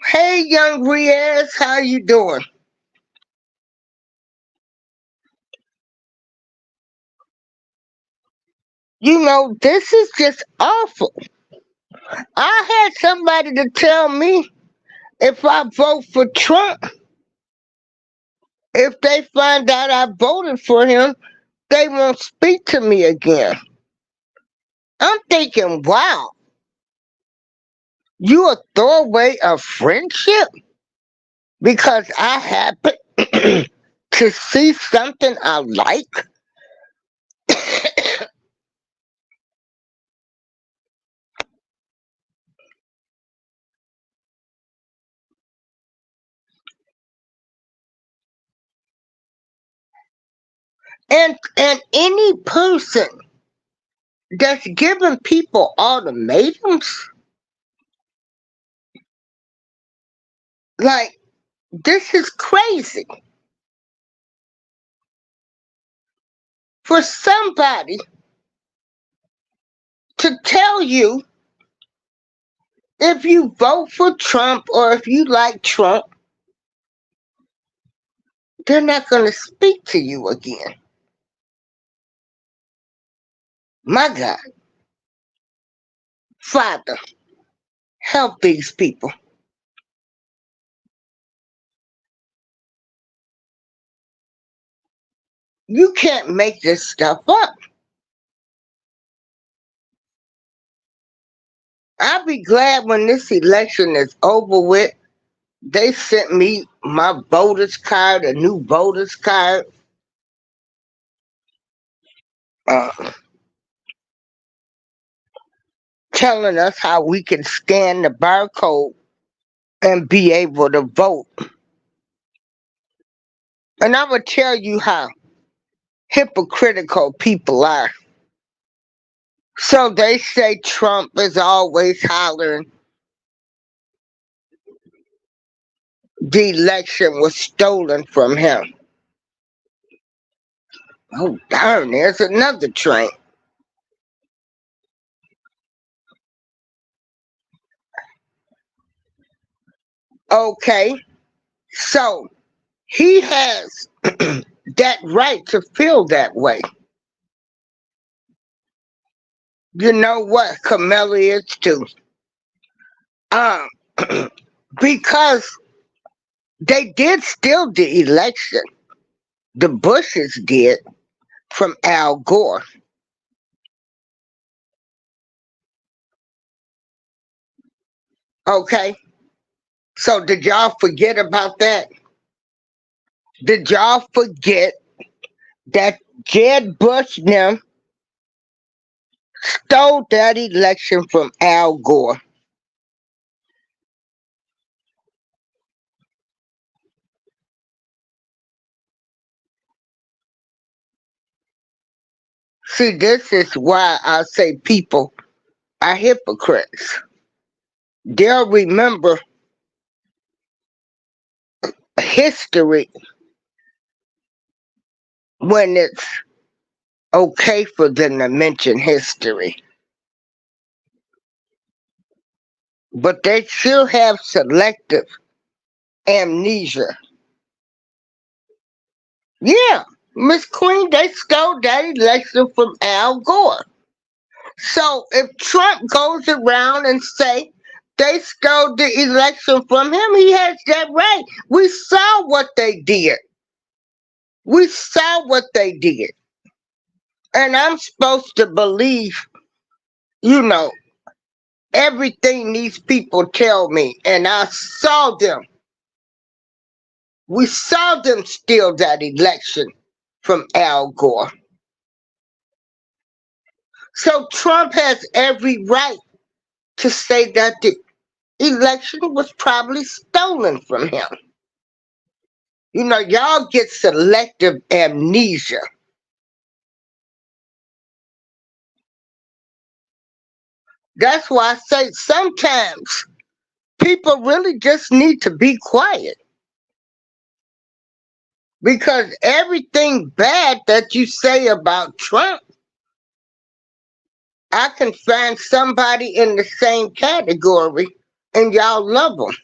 Hey, young Riaz, how you doing? You know, this is just awful. I had somebody to tell me if I vote for Trump, if they find out I voted for him, they won't speak to me again. I'm thinking, wow, you a throwaway of friendship? Because I happen to see something I like? And any person that's giving people ultimatums, like, this is crazy. For somebody to tell you if you vote for Trump or if you like Trump, they're not going to speak to you again. My God, Father, help these people. You can't make this stuff up. I'll be glad when this election is over with. They sent me my voter's card, a new voter's card, uh, telling us how we can scan the barcode and be able to vote. And I'm going to tell you how hypocritical people are. So they say Trump is always hollering the election was stolen from him. Oh, darn, there's another train. Okay, so he has that right to feel that way. You know what? Kamala is too. Um, because they did steal the election. The Bushes did from Al Gore. Okay, so did y'all forget about that? Did y'all forget that Jeb Bush them stole that election from Al Gore? See, this is why I say people are hypocrites. They'll remember history when it's okay for them to mention history. But they still have selective amnesia. Yeah, Miss Queen, they stole that election from Al Gore. So if Trump goes around and say they stole the election from him, he has that right. We saw what they did. We saw what they did. And I'm supposed to believe, you know, everything these people tell me. And I saw them. We saw them steal that election from Al Gore. So Trump has every right to say that election was probably stolen from him. You know, y'all get selective amnesia. That's why I say sometimes people really just need to be quiet because everything bad that you say about Trump, I can find somebody in the same category and y'all love them.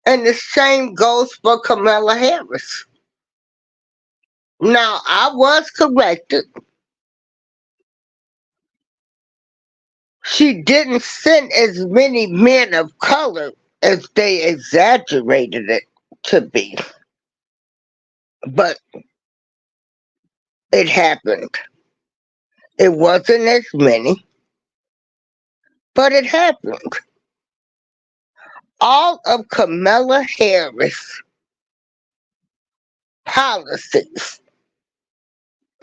And the same goes for Kamala Harris. Now, I was corrected. She didn't send as many men of color as they exaggerated it to be. But it happened. It wasn't as many, but it happened. All of Kamala Harris' policies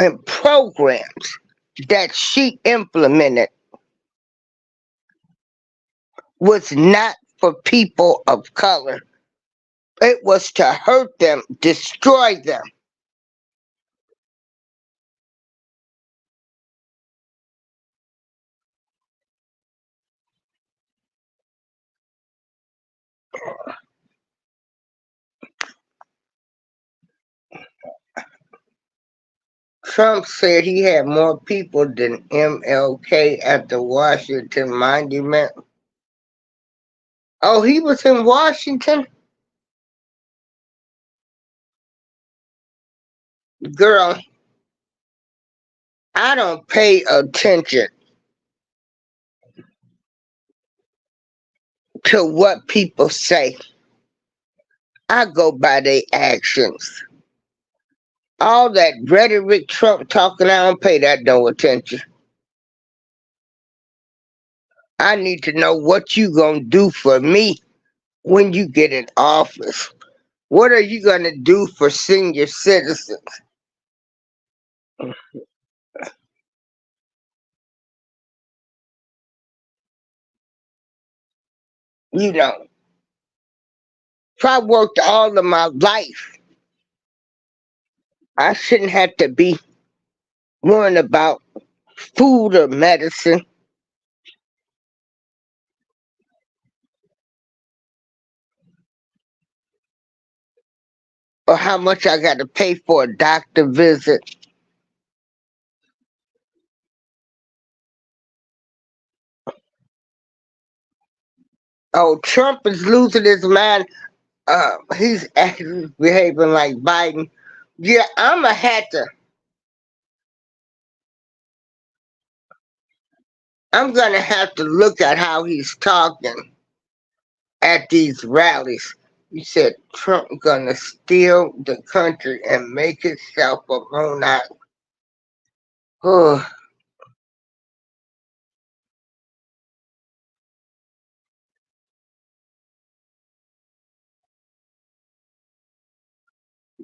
and programs that she implemented was not for people of color. It was to hurt them, destroy them. Trump said he had more people than MLK at the Washington Monument. Oh, he was in Washington? Girl, I don't pay attention to what people say. I go by their actions. All that rhetoric Trump talking, I don't pay that no attention. I need to know what you gonna do for me when you get in office. What are you gonna do for senior citizens? You know, if I worked all of my life, I shouldn't have to be worrying about food or medicine or how much I got to pay for a doctor visit. Oh, Trump is losing his mind. He's actually behaving like Biden. Yeah, I'm gonna have to look at how he's talking at these rallies. He said Trump gonna steal the country and make himself a monarch. Oh,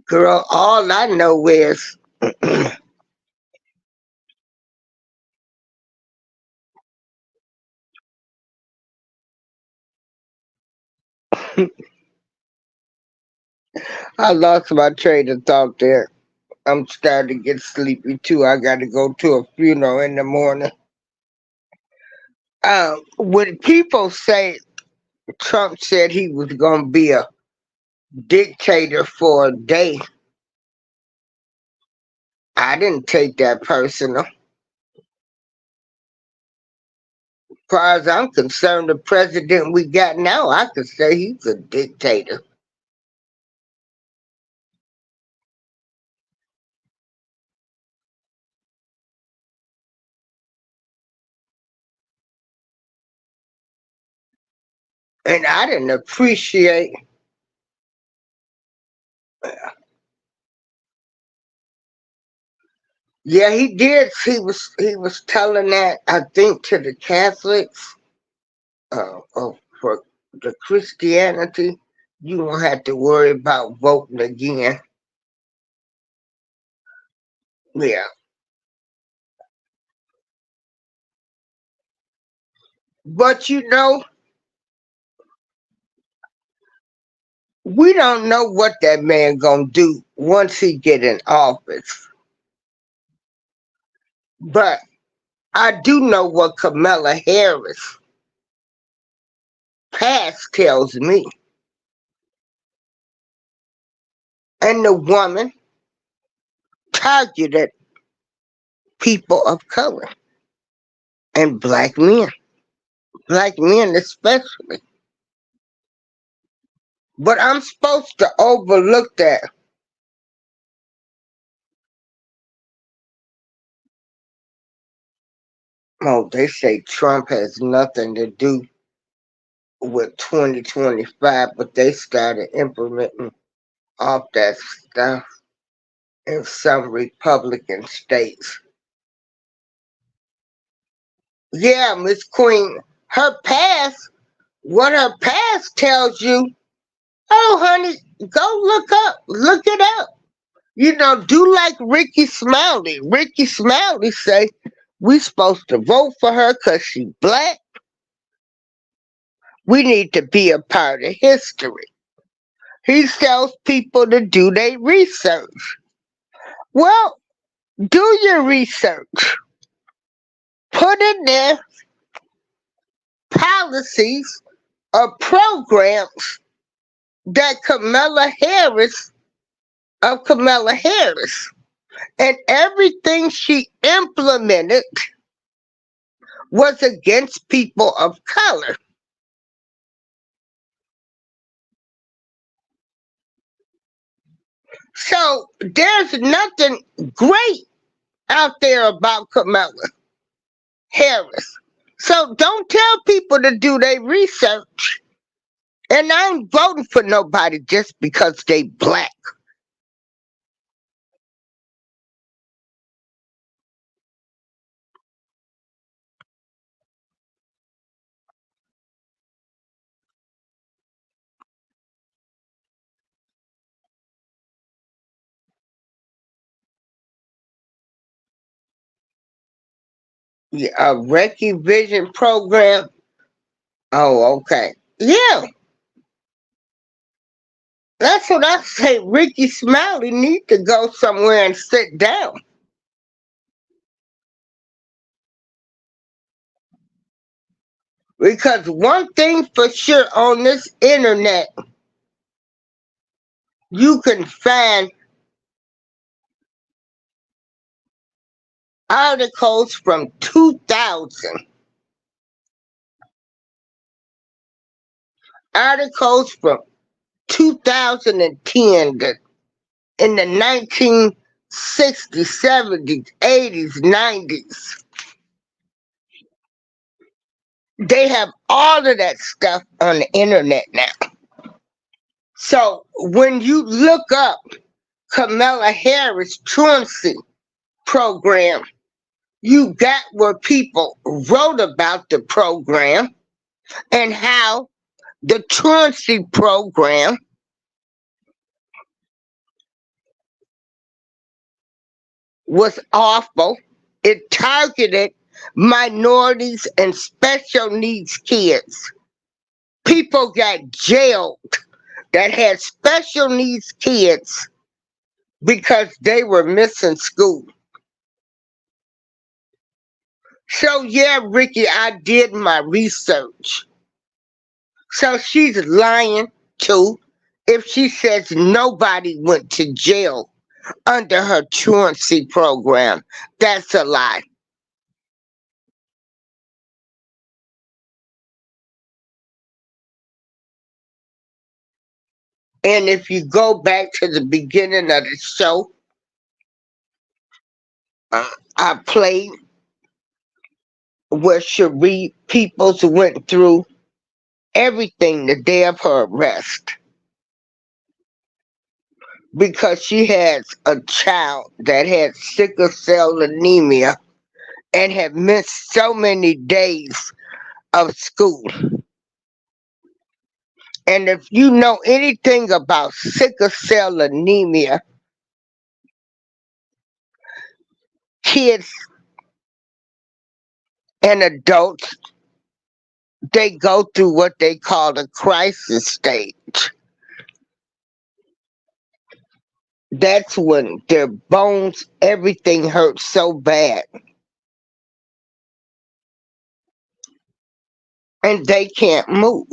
girl, all I know is I lost my train of thought there. I'm starting to get sleepy too. I got to go to a funeral in the morning. When people say Trump said he was going to be a dictator for a day, I didn't take that personal. As far as I'm concerned, the president we got now, I could say he's a dictator. And I didn't appreciate. Yeah, he did. He was telling that, I think, to the Catholics. For the Christianity, you don't have to worry about voting again. Yeah, But you know, we don't know what that man gonna do once he get in office. But I do know what Kamala Harris past tells me. And the woman targeted people of color and black men especially. But I'm supposed to overlook that. Oh, they say Trump has nothing to do with 2025, but they started implementing all that stuff in some Republican states. Yeah, Miss Queen, her past, what her past tells you, oh, honey, go look it up. You know, do like Rickey Smiley. Rickey Smiley say we supposed to vote for her because she black. We need to be a part of history. He tells people to do their research. Well, do your research. Put in there policies or programs that Kamala Harris, and everything she implemented was against people of color. So there's nothing great out there about Kamala Harris. So don't tell people to do their research. And I ain't voting for nobody just because they black. Yeah, a Rickey Vision program. Oh, okay. Yeah, that's what I say. Rickey Smiley need to go somewhere and sit down. Because one thing for sure on this internet, you can find articles from 2000, articles from 2010, in the 1960s, 70s, 80s, 90s. They have all of that stuff on the internet now. So when you look up Kamala Harris truancy program, you got where people wrote about the program and how the truancy program was awful. It targeted minorities and special needs kids. People got jailed that had special needs kids because they were missing school. So yeah, Rickey, I did my research. So she's lying too if she says nobody went to jail under her truancy program. That's a lie. And if you go back to the beginning of the show, I played where Cherie Peoples went through everything the day of her arrest because she has a child that had sickle cell anemia and had missed so many days of school. And if you know anything about sickle cell anemia, kids and adults they go through what they call the crisis stage. That's when their bones, everything hurts so bad, and they can't move.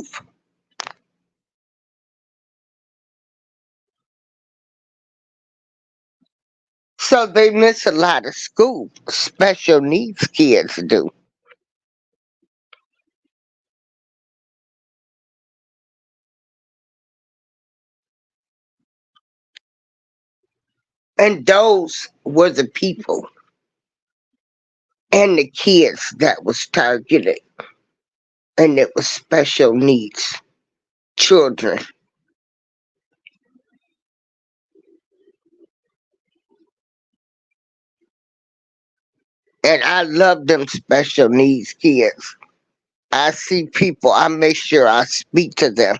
So they miss a lot of school. Special needs kids do. And those were the people and the kids that was targeted. And it was special needs children. And I love them special needs kids. I see people, I make sure I speak to them.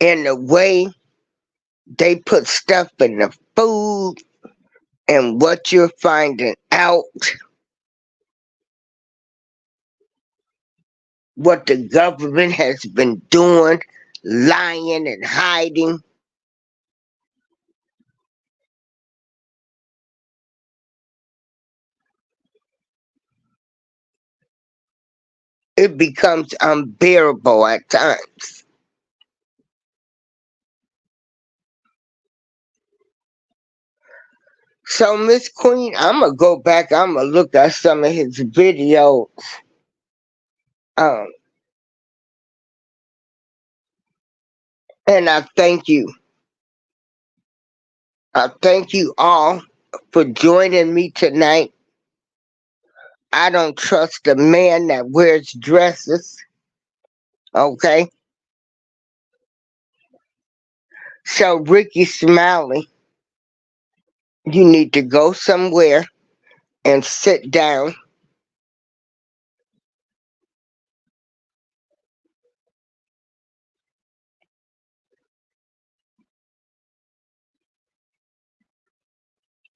And the way they put stuff in the food and what you're finding out, what the government has been doing, lying and hiding. It becomes unbearable at times. So, Miss Queen, I'm gonna go back. I'm gonna look at some of his videos. Um, and I thank you. I thank you all for joining me tonight. I don't trust a man that wears dresses. Okay. So, Rickey Smiley, you need to go somewhere and sit down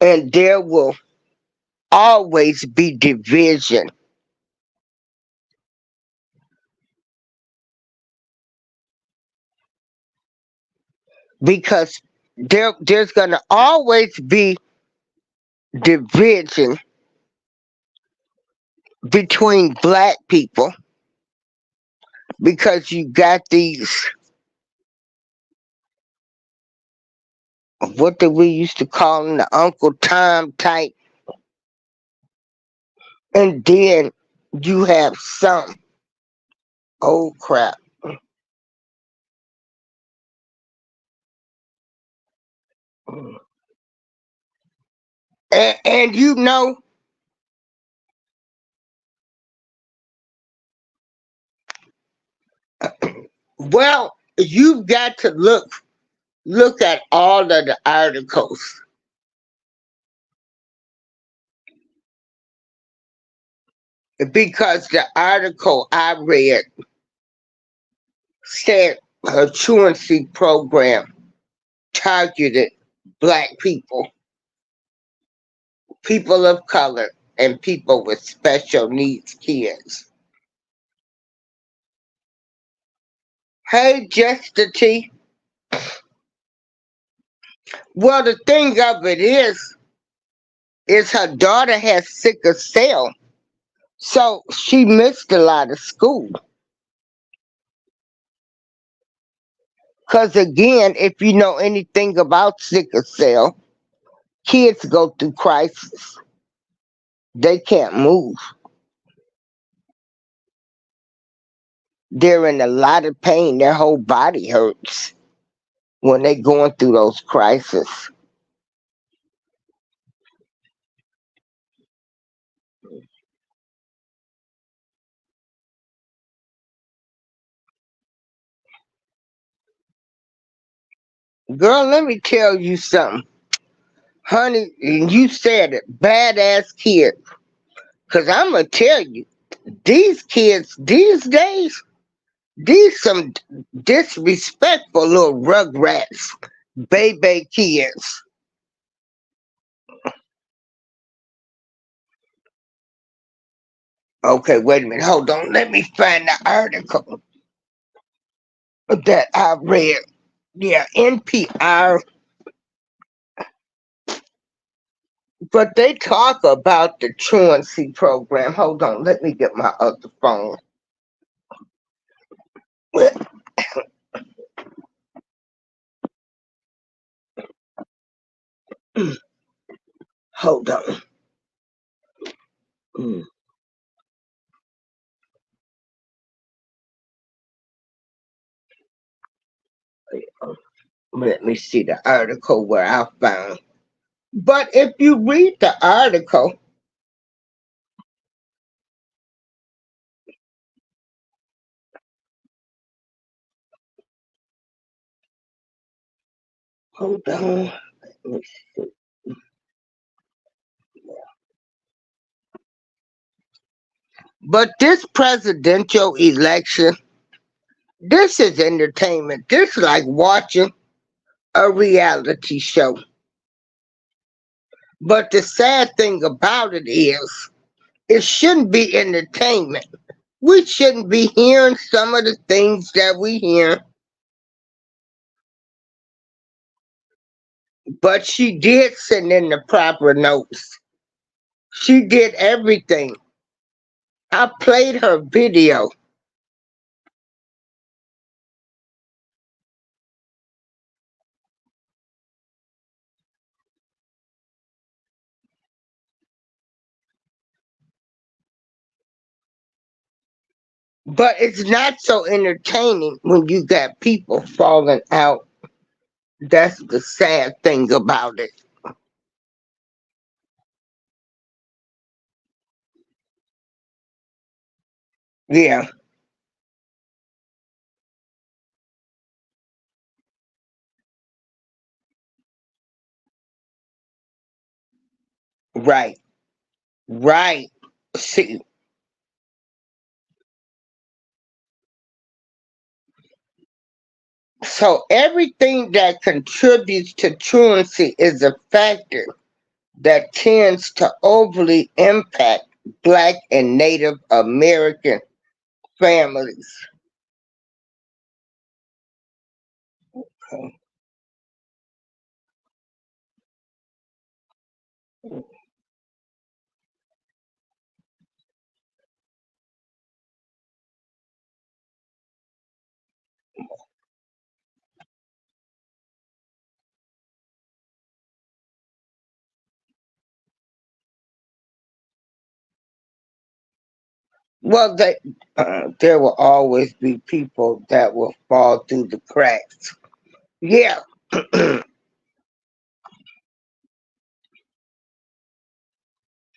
and there will always be division because there's gonna always be division between black people because you got these, what did we used to call them, the Uncle Tom type, and then you have some, oh crap, and you know, well, you've got to look at all of the articles because the article I read said her truancy program targeted black people, people of color, and people with special needs kids. Hey, Jester T. Well, the thing of it is her daughter has sickle cell, so she missed a lot of school. Because again, if you know anything about sickle cell, kids go through crisis. They can't move. They're in a lot of pain. Their whole body hurts when they're going through those crises. Girl, let me tell you something. Honey, and you said it, badass kid. Because I'm going to tell you, these kids these days, these some disrespectful little rugrats, baby kids. Okay, wait a minute. Hold on. Let me find the article that I read. Yeah, NPR. But they talk about the truancy program. Hold on. Let me get my other phone. Hold on. Mm, Let me see the article where I found. But if you read the article, hold on. Let me see. But this presidential election, this is entertainment. This is like watching a reality show. But the sad thing about it is, it shouldn't be entertainment. We shouldn't be hearing some of the things that we hear. But she did send in the proper notes. She did everything. I played her video. But it's not so entertaining when you got people falling out. That's the sad thing about it. Yeah, right, right. See, so everything that contributes to truancy is a factor that tends to overly impact Black and Native American families. Well, there will always be people that will fall through the cracks. Yeah,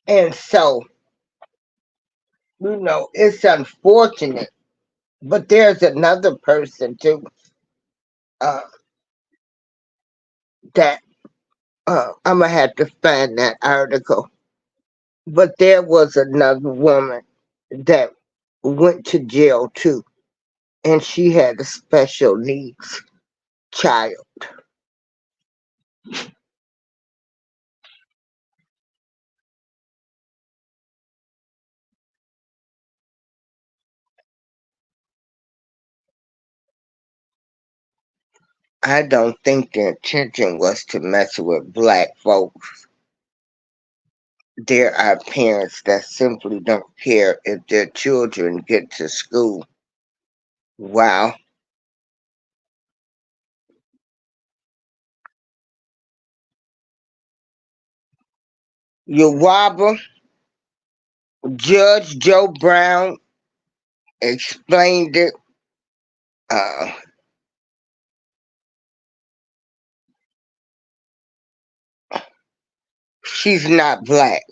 and so, it's unfortunate. But there's another person too, uh, that I'm gonna have to find that article. But there was another woman that went to jail too, and she had a special needs child. I don't think the intention was to mess with Black folks. There are parents that simply don't care if their children get to school. Wow. Uwaba, Judge Joe Brown explained it. Uh, she's not Black.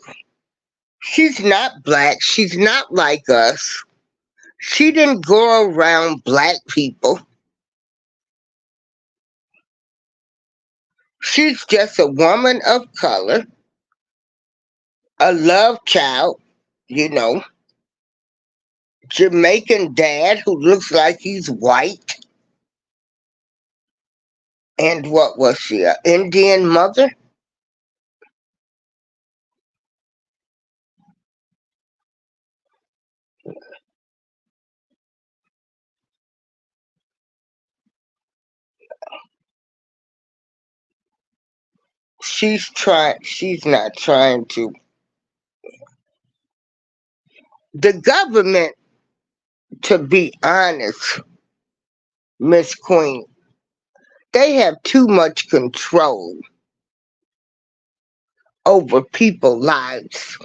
She's not Black. She's not like us. She didn't go around Black people. She's just a woman of color, a love child, you know, Jamaican dad who looks like he's white. And what was she, an Indian mother? She's not trying to. The government, to be honest, Miss Queen, they have too much control over people's lives.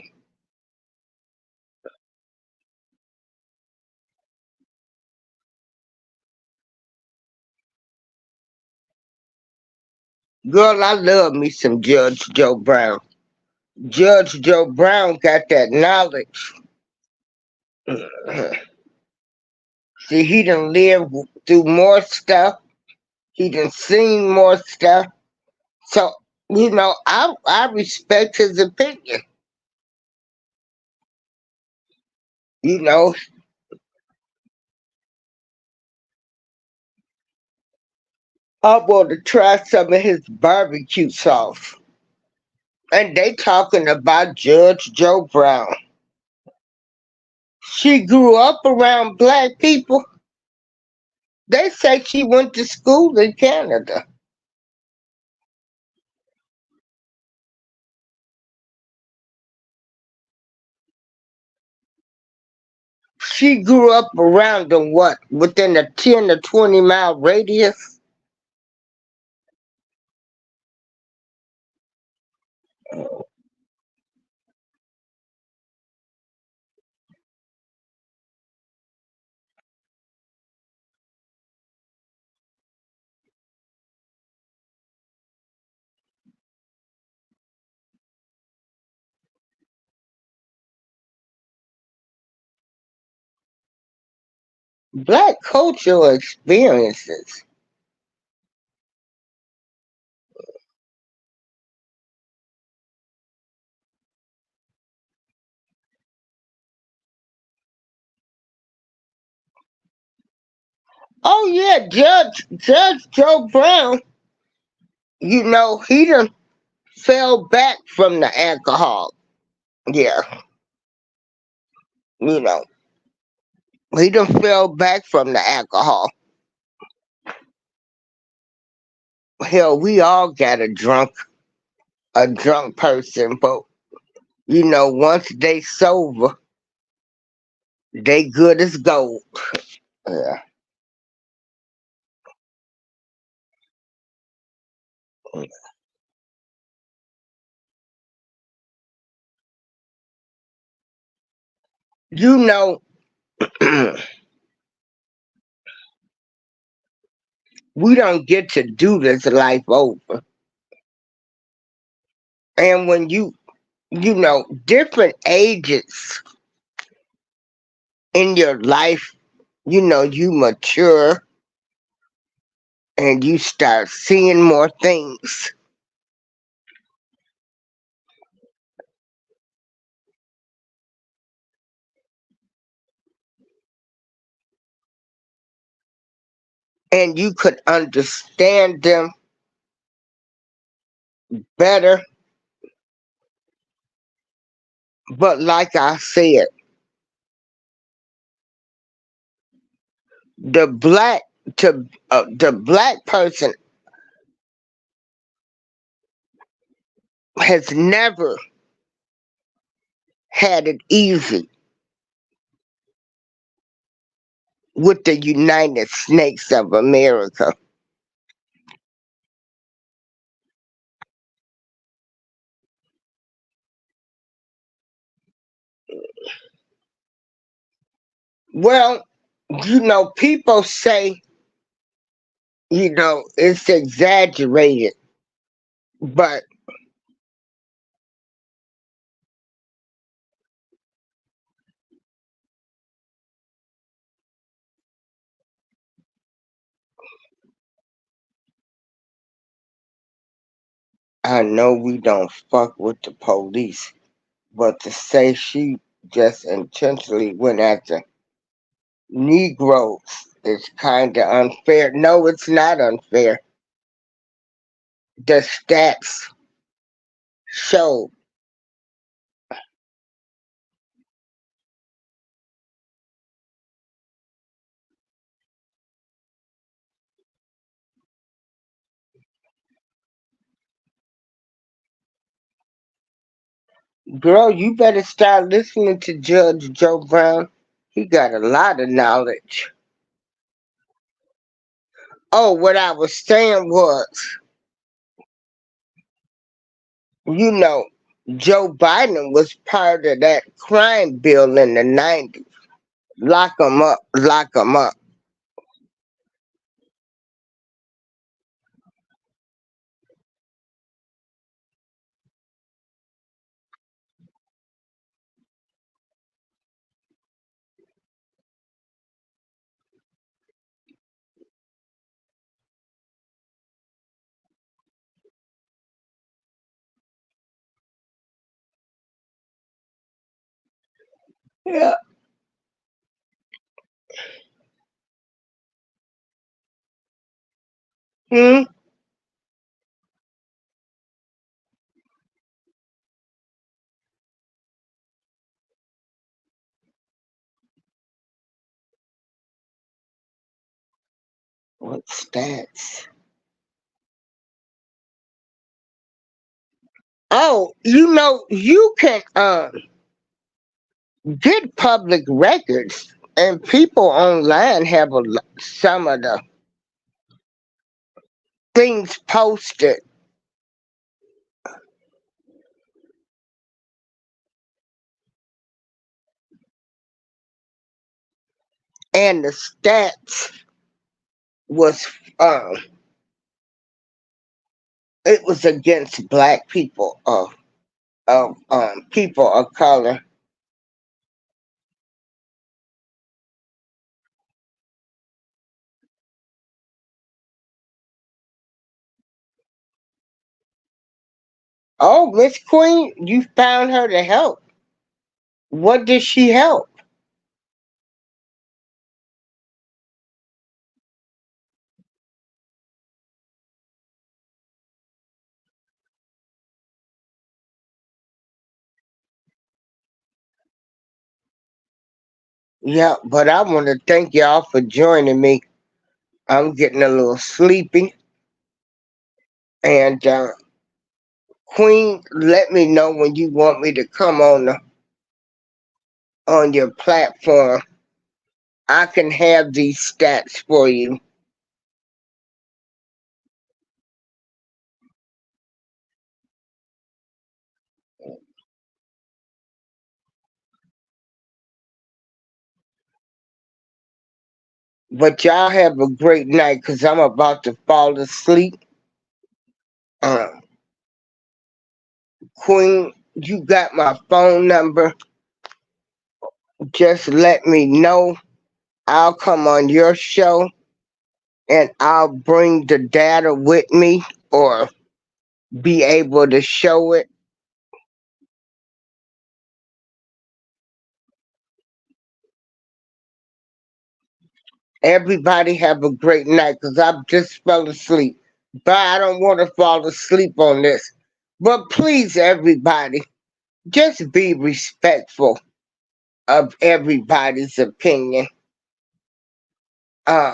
Girl, I love me some Judge Joe Brown. Judge Joe Brown got that knowledge. See, he done lived through more stuff. He done seen more stuff. So, I respect his opinion. You know, I want to try some of his barbecue sauce. And they talking about Judge Joe Brown. She grew up around black people. They say she went to school in Canada. She grew up around them what? Within a 10 to 20 mile radius? Black cultural experiences. Oh yeah, Judge Joe Brown, he done fell back from the alcohol. Yeah, you know, he done fell back from the alcohol. Hell, we all got a drunk person, but once they sober, they good as gold. Yeah. You know, we don't get to do this life over. And when different ages in your life, you mature and you start seeing more things. And you could understand them better. But like I said, the black the black person has never had it easy with the United Snakes of America. Well, people say, it's exaggerated, but I know we don't fuck with the police. But to say she just intentionally went after Negroes is kind of unfair. No, it's not unfair. The stats show. Girl, you better start listening to Judge Joe Brown. He got a lot of knowledge. Oh, what I was saying was, you know, Joe Biden was part of that crime bill in the 90s. Lock 'em up, lock 'em up. Yeah. Hmm? What stats? Oh, you can get public records, and people online have some of the things posted, and the stats was um it was against black people of people of color. Oh, Miss Queen, you found her to help. What did she help? Yeah, but I want to thank y'all for joining me. I'm getting a little sleepy, and Queen, let me know when you want me to come on your platform. I can have these stats for you. But y'all have a great night because I'm about to fall asleep. Uh, Queen, you got my phone number. Just let me know. I'll come on your show and I'll bring the data with me or be able to show it. Everybody have a great night because I just fell asleep. But I don't want to fall asleep on this. But please, everybody, just be respectful of everybody's opinion. Uh,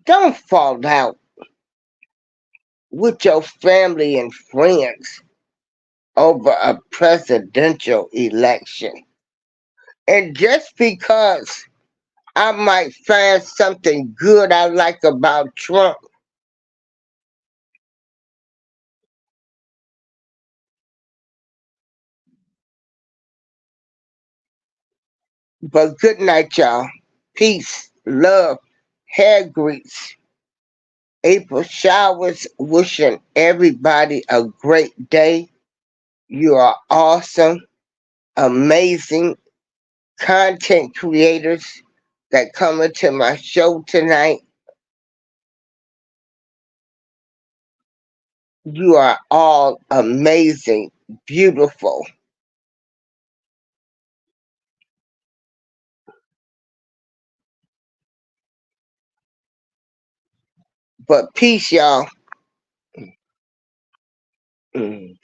don't fall out with your family and friends over a presidential election. And just because I might find something good I like about Trump, but good night, y'all. Peace, love, hair grease, April showers, wishing everybody a great day. You are awesome, amazing content creators that come into my show tonight. You are all amazing, beautiful. But peace, y'all. Mm.